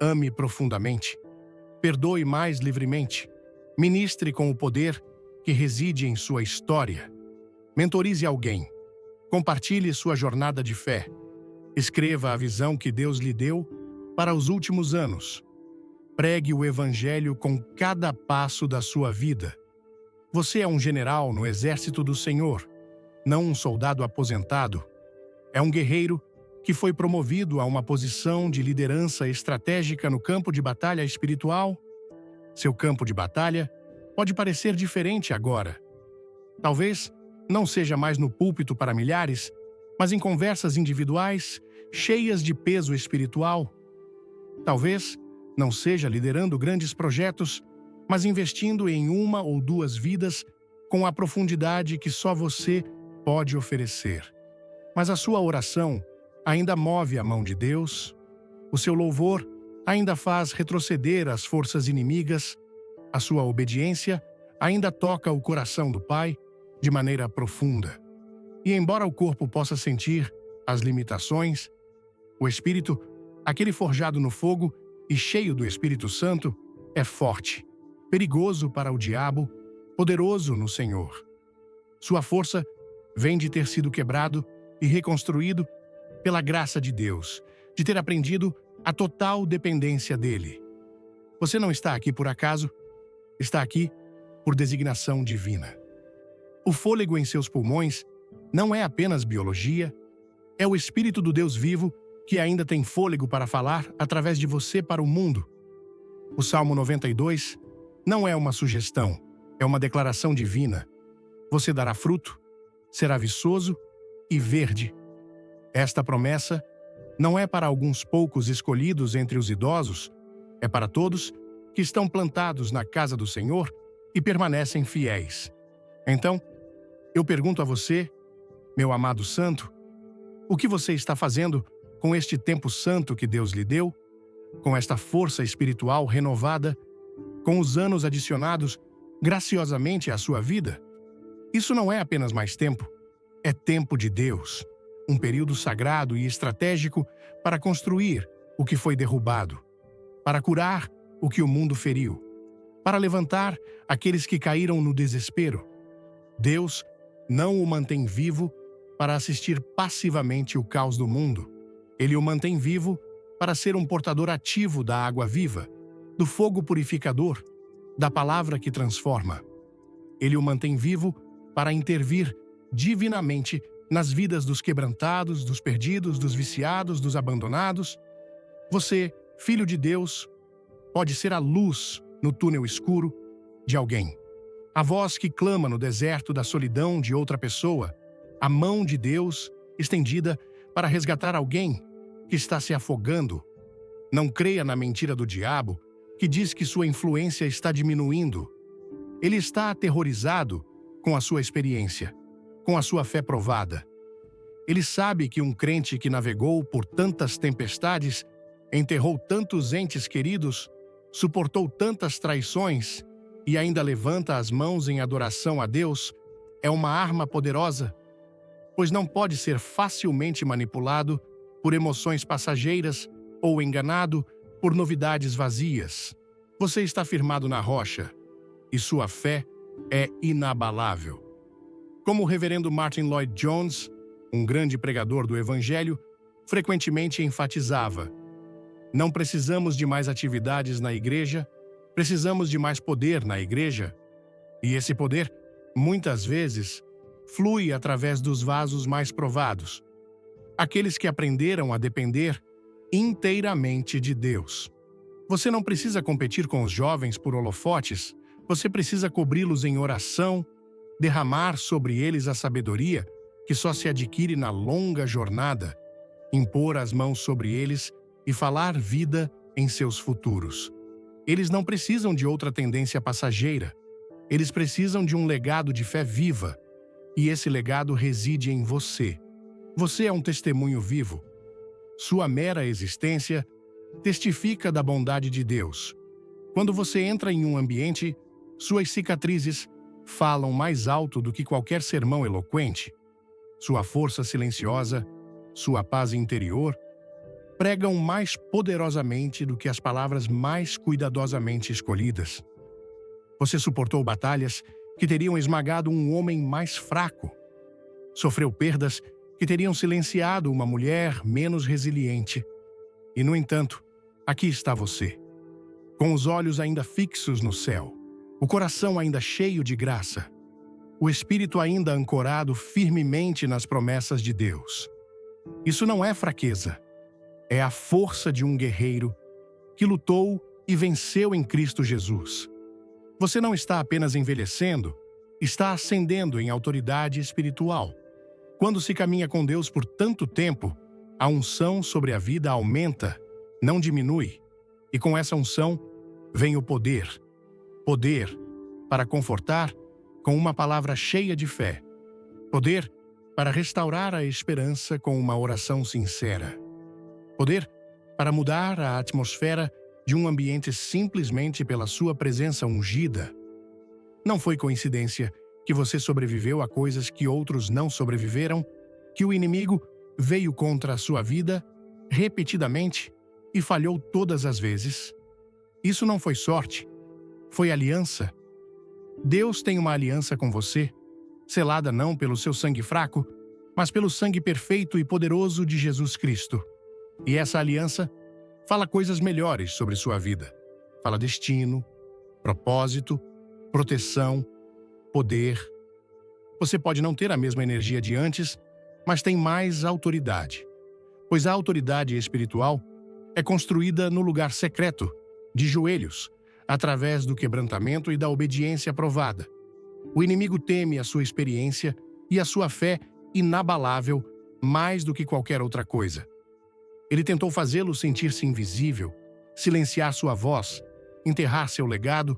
Ame profundamente, perdoe mais livremente, ministre com o poder que reside em sua história. Mentorize alguém, compartilhe sua jornada de fé, escreva a visão que Deus lhe deu para os últimos anos. Pregue o Evangelho com cada passo da sua vida. Você é um general no exército do Senhor, não um soldado aposentado. É um guerreiro que foi promovido a uma posição de liderança estratégica no campo de batalha espiritual. Seu campo de batalha pode parecer diferente agora. Talvez não seja mais no púlpito para milhares, mas em conversas individuais, cheias de peso espiritual. Talvez não seja liderando grandes projetos, mas investindo em uma ou duas vidas com a profundidade que só você pode oferecer. Mas a sua oração ainda move a mão de Deus, o seu louvor ainda faz retroceder as forças inimigas, a sua obediência ainda toca o coração do Pai de maneira profunda. E embora o corpo possa sentir as limitações, o espírito, aquele forjado no fogo e cheio do Espírito Santo, é forte, perigoso para o diabo, poderoso no Senhor. Sua força vem de ter sido quebrado e reconstruído pela graça de Deus, de ter aprendido a total dependência dele. Você não está aqui por acaso, está aqui por designação divina. O fôlego em seus pulmões não é apenas biologia, é o Espírito do Deus vivo que ainda tem fôlego para falar através de você para o mundo. O Salmo 92 não é uma sugestão, é uma declaração divina. Você dará fruto, será viçoso e verde. Esta promessa não é para alguns poucos escolhidos entre os idosos, é para todos que estão plantados na casa do Senhor e permanecem fiéis. Então, eu pergunto a você, meu amado santo, o que você está fazendo com este tempo santo que Deus lhe deu, com esta força espiritual renovada, com os anos adicionados graciosamente à sua vida? Isso não é apenas mais tempo, é tempo de Deus, um período sagrado e estratégico para construir o que foi derrubado, para curar o que o mundo feriu, para levantar aqueles que caíram no desespero. Deus não o mantém vivo para assistir passivamente o caos do mundo. Ele o mantém vivo para ser um portador ativo da água viva, do fogo purificador, da palavra que transforma. Ele o mantém vivo para intervir divinamente nas vidas dos quebrantados, dos perdidos, dos viciados, dos abandonados. Você, filho de Deus, pode ser a luz no túnel escuro de alguém. A voz que clama no deserto da solidão de outra pessoa. A mão de Deus estendida para resgatar alguém que está se afogando. Não creia na mentira do diabo, que diz que sua influência está diminuindo. Ele está aterrorizado com a sua experiência, com a sua fé provada. Ele sabe que um crente que navegou por tantas tempestades, enterrou tantos entes queridos, suportou tantas traições e ainda levanta as mãos em adoração a Deus, é uma arma poderosa, pois não pode ser facilmente manipulado por emoções passageiras ou enganado por novidades vazias. Você está firmado na rocha e sua fé é inabalável. Como o reverendo Martin Lloyd Jones, um grande pregador do Evangelho, frequentemente enfatizava: não precisamos de mais atividades na igreja, precisamos de mais poder na igreja. E esse poder, muitas vezes, flui através dos vasos mais provados, aqueles que aprenderam a depender inteiramente de Deus. Você não precisa competir com os jovens por holofotes, você precisa cobri-los em oração, derramar sobre eles a sabedoria que só se adquire na longa jornada, impor as mãos sobre eles e falar vida em seus futuros. Eles não precisam de outra tendência passageira. Eles precisam de um legado de fé viva, e esse legado reside em você. Você é um testemunho vivo. Sua mera existência testifica da bondade de Deus. Quando você entra em um ambiente, suas cicatrizes falam mais alto do que qualquer sermão eloquente. Sua força silenciosa, sua paz interior, pregam mais poderosamente do que as palavras mais cuidadosamente escolhidas. Você suportou batalhas que teriam esmagado um homem mais fraco. Sofreu perdas que teriam silenciado uma mulher menos resiliente. E, no entanto, aqui está você, com os olhos ainda fixos no céu, o coração ainda cheio de graça, o espírito ainda ancorado firmemente nas promessas de Deus. Isso não é fraqueza, é a força de um guerreiro que lutou e venceu em Cristo Jesus. Você não está apenas envelhecendo, está ascendendo em autoridade espiritual. Quando se caminha com Deus por tanto tempo, a unção sobre a vida aumenta, não diminui. E com essa unção vem o poder. Poder para confortar com uma palavra cheia de fé. Poder para restaurar a esperança com uma oração sincera. Poder para mudar a atmosfera de um ambiente simplesmente pela sua presença ungida. Não foi coincidência que você sobreviveu a coisas que outros não sobreviveram, que o inimigo veio contra a sua vida repetidamente e falhou todas as vezes. Isso não foi sorte, foi aliança. Deus tem uma aliança com você, selada não pelo seu sangue fraco, mas pelo sangue perfeito e poderoso de Jesus Cristo. E essa aliança fala coisas melhores sobre sua vida. Fala destino, propósito, proteção, poder. Você pode não ter a mesma energia de antes, mas tem mais autoridade. Pois a autoridade espiritual é construída no lugar secreto, de joelhos, através do quebrantamento e da obediência provada. O inimigo teme a sua experiência e a sua fé inabalável mais do que qualquer outra coisa. Ele tentou fazê-lo sentir-se invisível, silenciar sua voz, enterrar seu legado,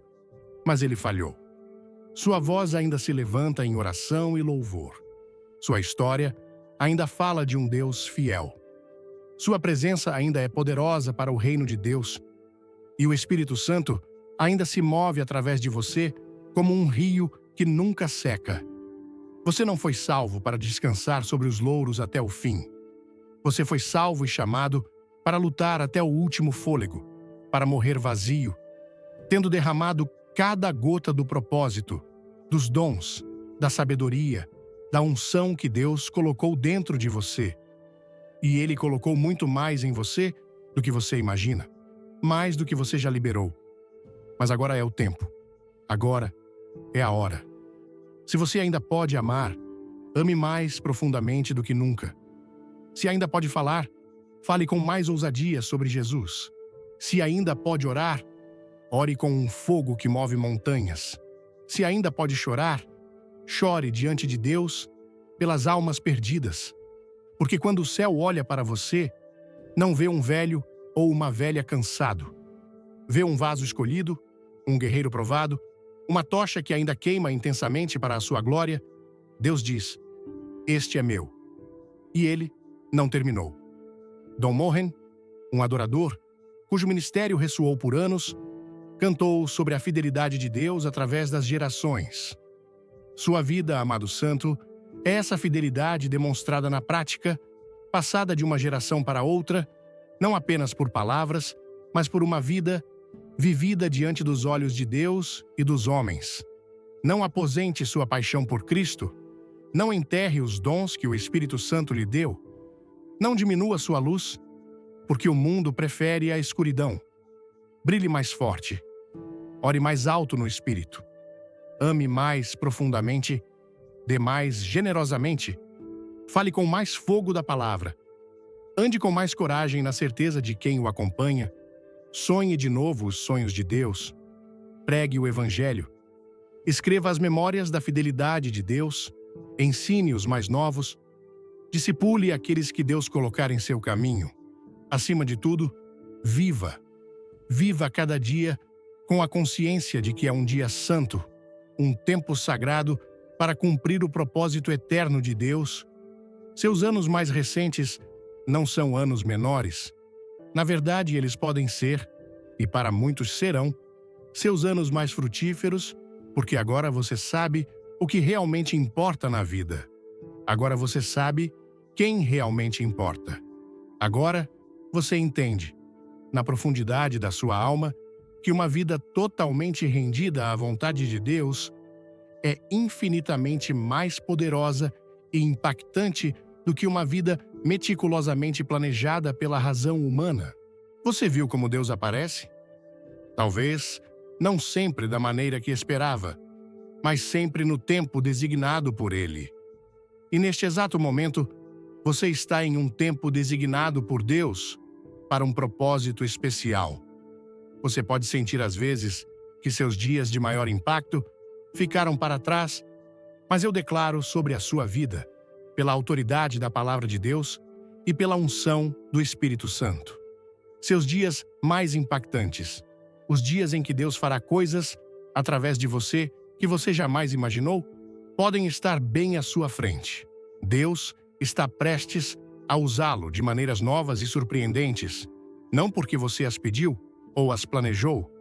mas ele falhou. Sua voz ainda se levanta em oração e louvor. Sua história ainda fala de um Deus fiel. Sua presença ainda é poderosa para o reino de Deus. E o Espírito Santo ainda se move através de você como um rio que nunca seca. Você não foi salvo para descansar sobre os louros até o fim. Você foi salvo e chamado para lutar até o último fôlego, para morrer vazio, tendo derramado cada gota do propósito, dos dons, da sabedoria, da unção que Deus colocou dentro de você. E Ele colocou muito mais em você do que você imagina, mais do que você já liberou. Mas agora é o tempo. Agora é a hora. Se você ainda pode amar, ame mais profundamente do que nunca. Se ainda pode falar, fale com mais ousadia sobre Jesus. Se ainda pode orar, ore com um fogo que move montanhas. Se ainda pode chorar, chore diante de Deus pelas almas perdidas. Porque quando o céu olha para você, não vê um velho ou uma velha cansado. Vê um vaso escolhido, um guerreiro provado, uma tocha que ainda queima intensamente para a sua glória. Deus diz: "Este é meu." E ele não terminou. Don Moen, um adorador, cujo ministério ressoou por anos, cantou sobre a fidelidade de Deus através das gerações. Sua vida, amado santo, é essa fidelidade demonstrada na prática, passada de uma geração para outra, não apenas por palavras, mas por uma vida vivida diante dos olhos de Deus e dos homens. Não aposente sua paixão por Cristo, não enterre os dons que o Espírito Santo lhe deu, não diminua sua luz, porque o mundo prefere a escuridão. Brilhe mais forte. Ore mais alto no Espírito. ame mais profundamente, dê mais generosamente, fale com mais fogo da palavra, ande com mais coragem na certeza de quem o acompanha, sonhe de novo os sonhos de Deus, pregue o Evangelho, escreva as memórias da fidelidade de Deus, ensine os mais novos, discipule aqueles que Deus colocar em seu caminho. Acima de tudo, viva. Viva cada dia com a consciência de que é um dia santo, um tempo sagrado para cumprir o propósito eterno de Deus. Seus anos mais recentes não são anos menores. Na verdade, eles podem ser, e para muitos serão, seus anos mais frutíferos, porque agora você sabe o que realmente importa na vida. Agora você sabe quem realmente importa. Agora você entende, na profundidade da sua alma, que uma vida totalmente rendida à vontade de Deus é infinitamente mais poderosa e impactante do que uma vida meticulosamente planejada pela razão humana. Você viu como Deus aparece? Talvez não sempre da maneira que esperava, mas sempre no tempo designado por Ele. E neste exato momento, você está em um tempo designado por Deus para um propósito especial. Você pode sentir às vezes que seus dias de maior impacto ficaram para trás, mas eu declaro sobre a sua vida, pela autoridade da Palavra de Deus e pela unção do Espírito Santo. Seus dias mais impactantes, os dias em que Deus fará coisas através de você que você jamais imaginou, podem estar bem à sua frente. Deus está prestes a usá-lo de maneiras novas e surpreendentes, não porque você as pediu ou as planejou,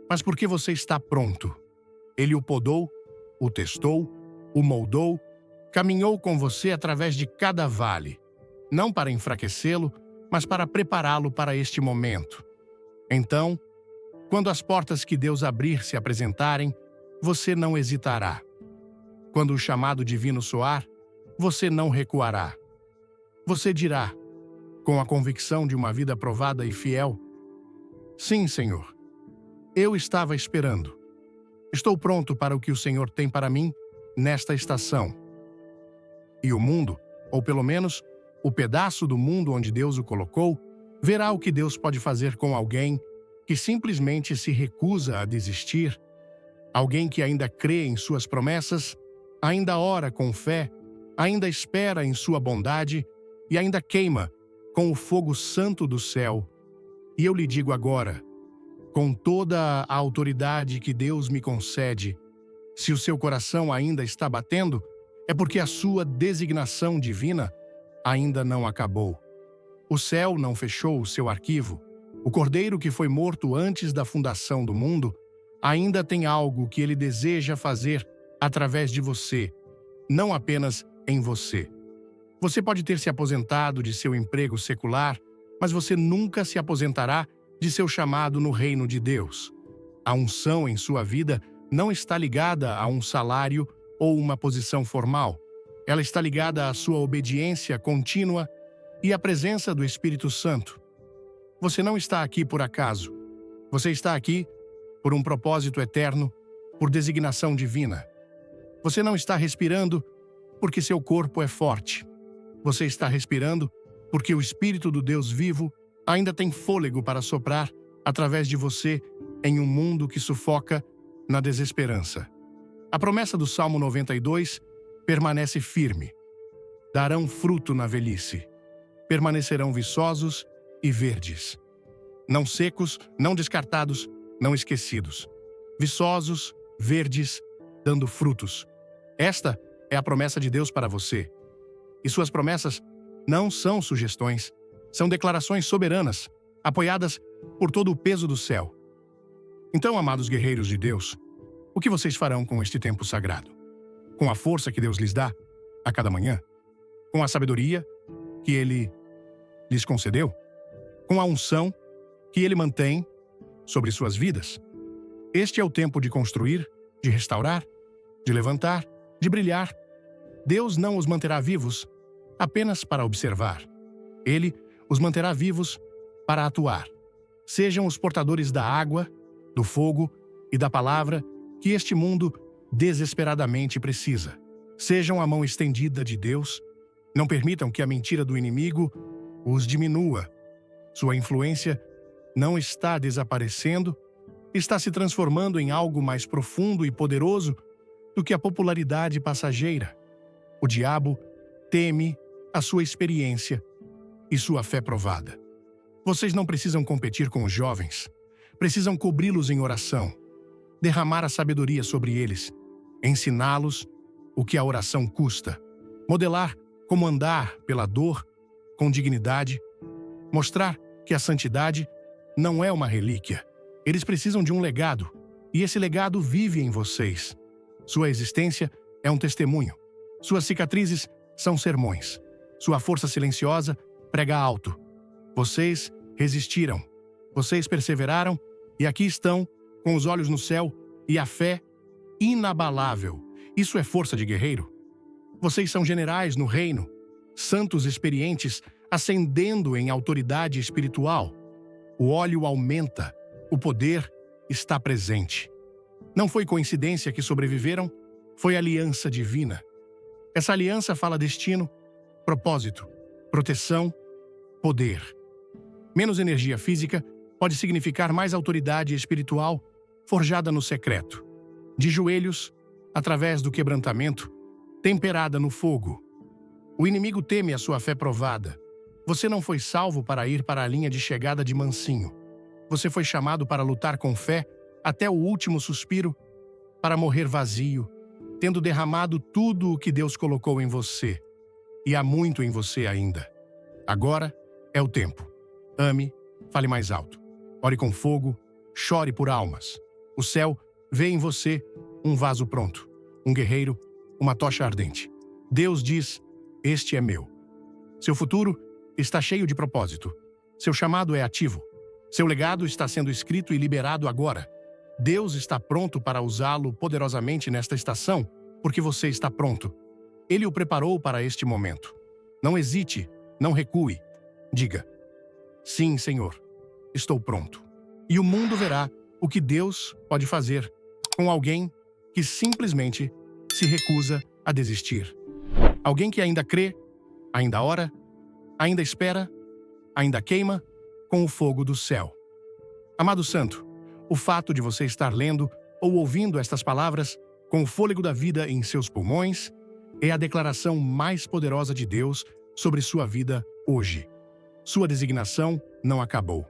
mas porque você está pronto. Ele o podou, o testou, o moldou, caminhou com você através de cada vale, não para enfraquecê-lo, mas para prepará-lo para este momento. Então, quando as portas que Deus abrir se apresentarem, você não hesitará. Quando o chamado divino soar, você não recuará. Você dirá, com a convicção de uma vida provada e fiel: sim, Senhor, eu estava esperando. Estou pronto para o que o Senhor tem para mim nesta estação. E o mundo, ou pelo menos o pedaço do mundo onde Deus o colocou, verá o que Deus pode fazer com alguém que simplesmente se recusa a desistir, alguém que ainda crê em suas promessas, ainda ora com fé, ainda espera em sua bondade e ainda queima com o fogo santo do céu. E eu lhe digo agora, com toda a autoridade que Deus me concede, se o seu coração ainda está batendo, é porque a sua designação divina ainda não acabou. O céu não fechou o seu arquivo. O Cordeiro que foi morto antes da fundação do mundo ainda tem algo que ele deseja fazer através de você, não apenas em você. Você pode ter se aposentado de seu emprego secular, mas você nunca se aposentará de seu chamado no reino de Deus. A unção em sua vida não está ligada a um salário ou uma posição formal. Ela está ligada à sua obediência contínua e à presença do Espírito Santo. Você não está aqui por acaso. Você está aqui por um propósito eterno, por designação divina. Você não está respirando porque seu corpo é forte. Você está respirando porque o Espírito do Deus vivo ainda tem fôlego para soprar através de você em um mundo que sufoca na desesperança. A promessa do Salmo 92 permanece firme. Darão fruto na velhice. Permanecerão viçosos e verdes. Não secos, não descartados, não esquecidos. Viçosos, verdes, dando frutos. Esta é a promessa de Deus para você. E suas promessas não são sugestões, são declarações soberanas, apoiadas por todo o peso do céu. Então, amados guerreiros de Deus, o que vocês farão com este tempo sagrado? Com a força que Deus lhes dá a cada manhã? Com a sabedoria que Ele lhes concedeu? Com a unção que Ele mantém sobre suas vidas? Este é o tempo de construir, de restaurar, de levantar, de brilhar. Deus não os manterá vivos apenas para observar. Ele os manterá vivos para atuar. Sejam os portadores da água, do fogo e da palavra que este mundo desesperadamente precisa. Sejam a mão estendida de Deus. Não permitam que a mentira do inimigo os diminua. Sua influência não está desaparecendo, está se transformando em algo mais profundo e poderoso do que a popularidade passageira. O diabo teme a sua experiência e sua fé provada. Vocês não precisam competir com os jovens. Precisam cobri-los em oração, derramar a sabedoria sobre eles, ensiná-los o que a oração custa, modelar como andar pela dor com dignidade, mostrar que a santidade não é uma relíquia. Eles precisam de um legado, e esse legado vive em vocês. Sua existência é um testemunho. Suas cicatrizes são sermões. Sua força silenciosa prega alto. Vocês resistiram. Vocês perseveraram e aqui estão, com os olhos no céu e a fé inabalável. Isso é força de guerreiro. Vocês são generais no reino, santos experientes ascendendo em autoridade espiritual. O óleo aumenta, o poder está presente. Não foi coincidência que sobreviveram, foi aliança divina. Essa aliança fala destino, propósito, proteção, poder. Menos energia física pode significar mais autoridade espiritual forjada no secreto. De joelhos, através do quebrantamento, temperada no fogo. O inimigo teme a sua fé provada. Você não foi salvo para ir para a linha de chegada de mansinho. Você foi chamado para lutar com fé até o último suspiro, para morrer vazio, tendo derramado tudo o que Deus colocou em você. E há muito em você ainda. Agora é o tempo. Ame, fale mais alto. Ore com fogo, chore por almas. O céu vê em você um vaso pronto, um guerreiro, uma tocha ardente. Deus diz, este é meu. Seu futuro está cheio de propósito. Seu chamado é ativo. Seu legado está sendo escrito e liberado agora. Deus está pronto para usá-lo poderosamente nesta estação, porque você está pronto. Ele o preparou para este momento. Não hesite, não recue. Diga, sim, Senhor, estou pronto. E o mundo verá o que Deus pode fazer com alguém que simplesmente se recusa a desistir. Alguém que ainda crê, ainda ora, ainda espera, ainda queima com o fogo do céu. Amado Santo, o fato de você estar lendo ou ouvindo estas palavras com o fôlego da vida em seus pulmões é a declaração mais poderosa de Deus sobre sua vida hoje. Sua designação não acabou.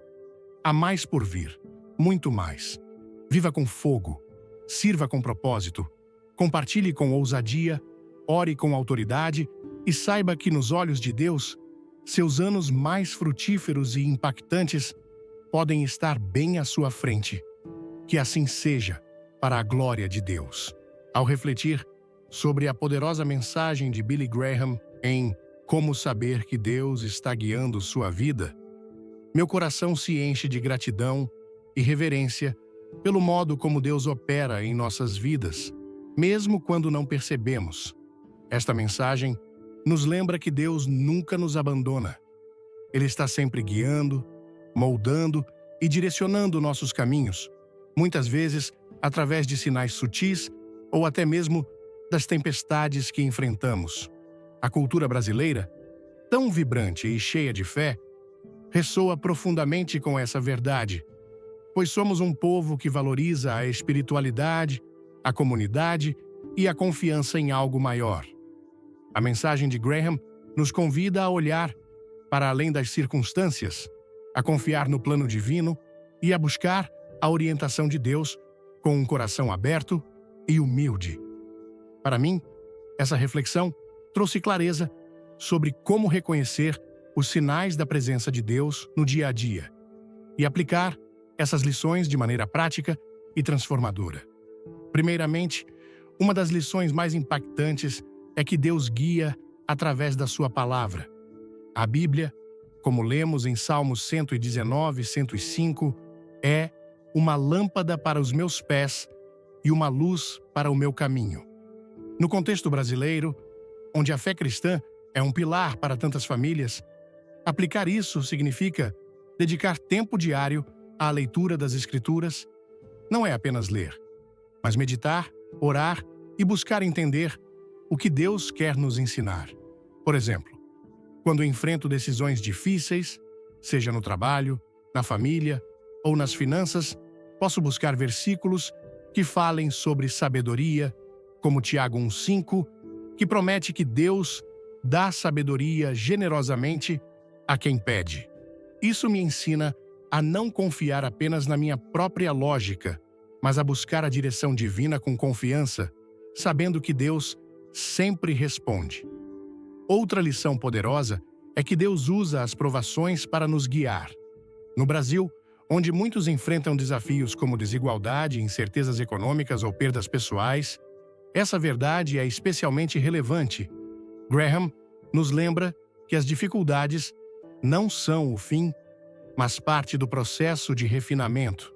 Há mais por vir, muito mais. Viva com fogo, sirva com propósito, compartilhe com ousadia, ore com autoridade e saiba que nos olhos de Deus, seus anos mais frutíferos e impactantes podem estar bem à sua frente. Que assim seja, para a glória de Deus. Ao refletir sobre a poderosa mensagem de Billy Graham em Como Saber que Deus está guiando sua vida, meu coração se enche de gratidão e reverência pelo modo como Deus opera em nossas vidas, mesmo quando não percebemos. Esta mensagem nos lembra que Deus nunca nos abandona. Ele está sempre guiando, moldando e direcionando nossos caminhos, muitas vezes através de sinais sutis ou até mesmo das tempestades que enfrentamos. A cultura brasileira, tão vibrante e cheia de fé, ressoa profundamente com essa verdade, pois somos um povo que valoriza a espiritualidade, a comunidade e a confiança em algo maior. A mensagem de Graham nos convida a olhar para além das circunstâncias, a confiar no plano divino e a buscar a orientação de Deus com um coração aberto e humilde. Para mim, essa reflexão trouxe clareza sobre como reconhecer os sinais da presença de Deus no dia a dia e aplicar essas lições de maneira prática e transformadora. Primeiramente, uma das lições mais impactantes é que Deus guia através da sua palavra. A Bíblia, como lemos em Salmos 119 e 105, é uma lâmpada para os meus pés e uma luz para o meu caminho. No contexto brasileiro, onde a fé cristã é um pilar para tantas famílias, aplicar isso significa dedicar tempo diário à leitura das Escrituras. Não é apenas ler, mas meditar orar e buscar entender o que Deus quer nos ensinar. Por exemplo, quando enfrento decisões difíceis, seja no trabalho, na família ou nas finanças, posso buscar versículos que falem sobre sabedoria, como Tiago 1,5, que promete que Deus dá sabedoria generosamente a quem pede. Isso me ensina a não confiar apenas na minha própria lógica, mas a buscar a direção divina com confiança, sabendo que Deus sempre responde. Outra lição poderosa é que Deus usa as provações para nos guiar. No Brasil, onde muitos enfrentam desafios como desigualdade, incertezas econômicas ou perdas pessoais, essa verdade é especialmente relevante. Graham nos lembra que as dificuldades não são o fim, mas parte do processo de refinamento.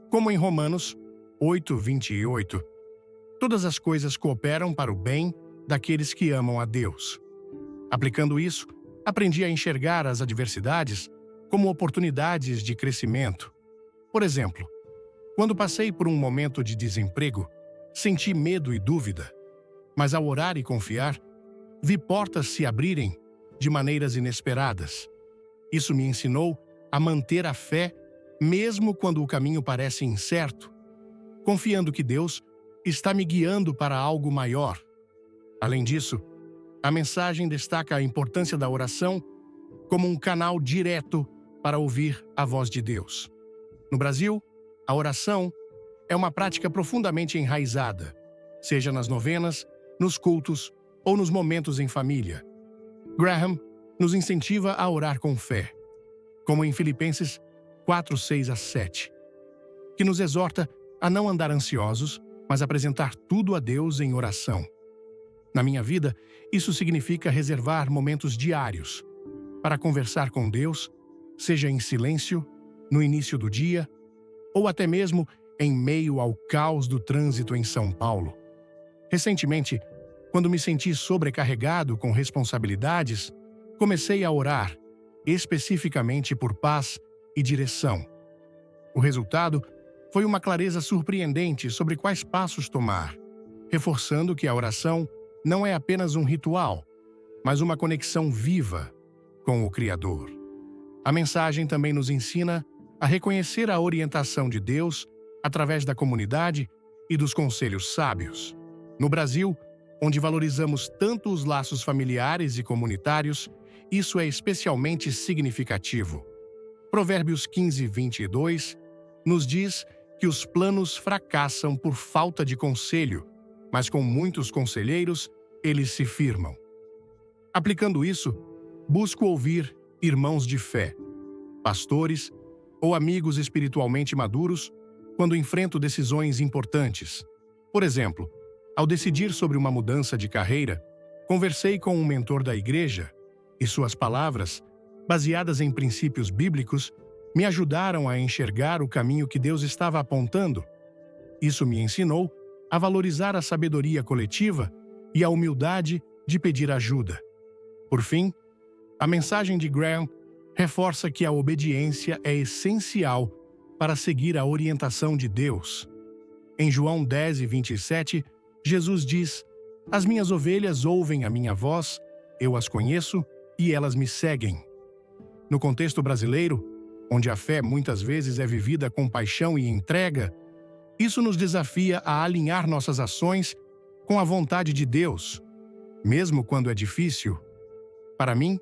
Como em Romanos 8:28, todas as coisas cooperam para o bem daqueles que amam a Deus. Aplicando isso, aprendi a enxergar as adversidades como oportunidades de crescimento. Por exemplo, quando passei por um momento de desemprego, senti medo e dúvida, mas ao orar e confiar, vi portas se abrirem de maneiras inesperadas. Isso me ensinou a manter a fé mesmo quando o caminho parece incerto, confiando que Deus está me guiando para algo maior. Além disso, a mensagem destaca a importância da oração como um canal direto para ouvir a voz de Deus. No Brasil, a oração é uma prática profundamente enraizada, seja nas novenas, nos cultos ou nos momentos em família. Graham nos incentiva a orar com fé, como em Filipenses 4:6-7, que nos exorta a não andar ansiosos, mas apresentar tudo a Deus em oração. Na minha vida, isso significa reservar momentos diários para conversar com Deus, seja em silêncio, no início do dia, ou até mesmo em meio ao caos do trânsito em São Paulo. Recentemente, quando me senti sobrecarregado com responsabilidades, comecei a orar, especificamente por paz e direção. O resultado foi uma clareza surpreendente sobre quais passos tomar, reforçando que a oração não é apenas um ritual, mas uma conexão viva com o Criador. A mensagem também nos ensina a reconhecer a orientação de Deus através da comunidade e dos conselhos sábios. No Brasil, onde valorizamos tanto os laços familiares e comunitários, isso é especialmente significativo. Provérbios 15:22 nos diz que os planos fracassam por falta de conselho, mas com muitos conselheiros, eles se firmam. Aplicando isso, busco ouvir irmãos de fé, pastores ou amigos espiritualmente maduros quando enfrento decisões importantes. Por exemplo, ao decidir sobre uma mudança de carreira, conversei com um mentor da igreja e suas palavras, baseadas em princípios bíblicos, me ajudaram a enxergar o caminho que Deus estava apontando. Isso me ensinou a valorizar a sabedoria coletiva e a humildade de pedir ajuda. Por fim, a mensagem de Graham reforça que a obediência é essencial para seguir a orientação de Deus. Em João 10:27, Jesus diz: "As minhas ovelhas ouvem a minha voz, eu as conheço e elas me seguem." No contexto brasileiro, onde a fé muitas vezes é vivida com paixão e entrega, isso nos desafia a alinhar nossas ações com a vontade de Deus, mesmo quando é difícil. Para mim,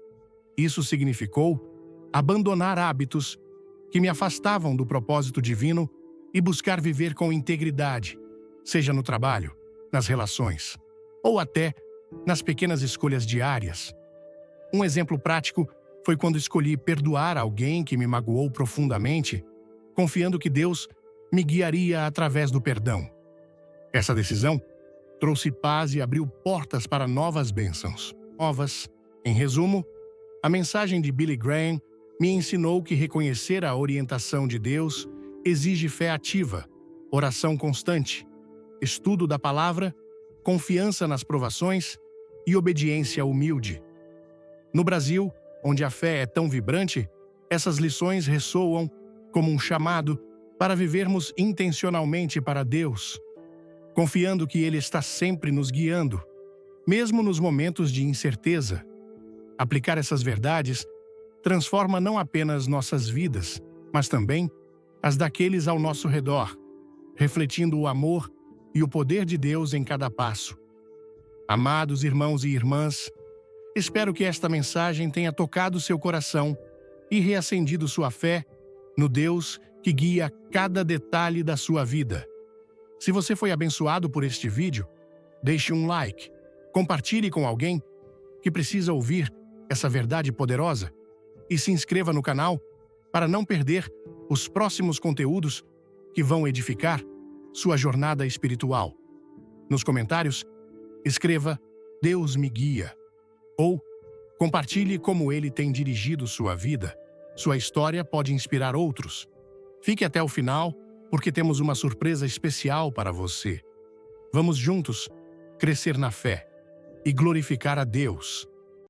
isso significou abandonar hábitos que me afastavam do propósito divino e buscar viver com integridade, seja no trabalho, nas relações, ou até nas pequenas escolhas diárias. Um exemplo prático foi quando escolhi perdoar alguém que me magoou profundamente, confiando que Deus me guiaria através do perdão. Essa decisão trouxe paz e abriu portas para novas bênçãos. Em resumo, a mensagem de Billy Graham me ensinou que reconhecer a orientação de Deus exige fé ativa, oração constante, estudo da palavra, confiança nas provações e obediência humilde. No Brasil, onde a fé é tão vibrante, essas lições ressoam como um chamado para vivermos intencionalmente para Deus. confiando que Ele está sempre nos guiando, mesmo nos momentos de incerteza. Aplicar essas verdades transforma não apenas nossas vidas, mas também as daqueles ao nosso redor, refletindo o amor e o poder de Deus em cada passo. Amados irmãos e irmãs, espero que esta mensagem tenha tocado seu coração e reacendido sua fé no Deus que guia cada detalhe da sua vida. Se você foi abençoado por este vídeo, deixe um like, compartilhe com alguém que precisa ouvir essa verdade poderosa e se inscreva no canal para não perder os próximos conteúdos que vão edificar sua jornada espiritual. Nos comentários, escreva "Deus me guia" ou compartilhe como Ele tem dirigido sua vida. Sua história pode inspirar outros. Fique até o final, porque temos uma surpresa especial para você. Vamos juntos crescer na fé e glorificar a Deus.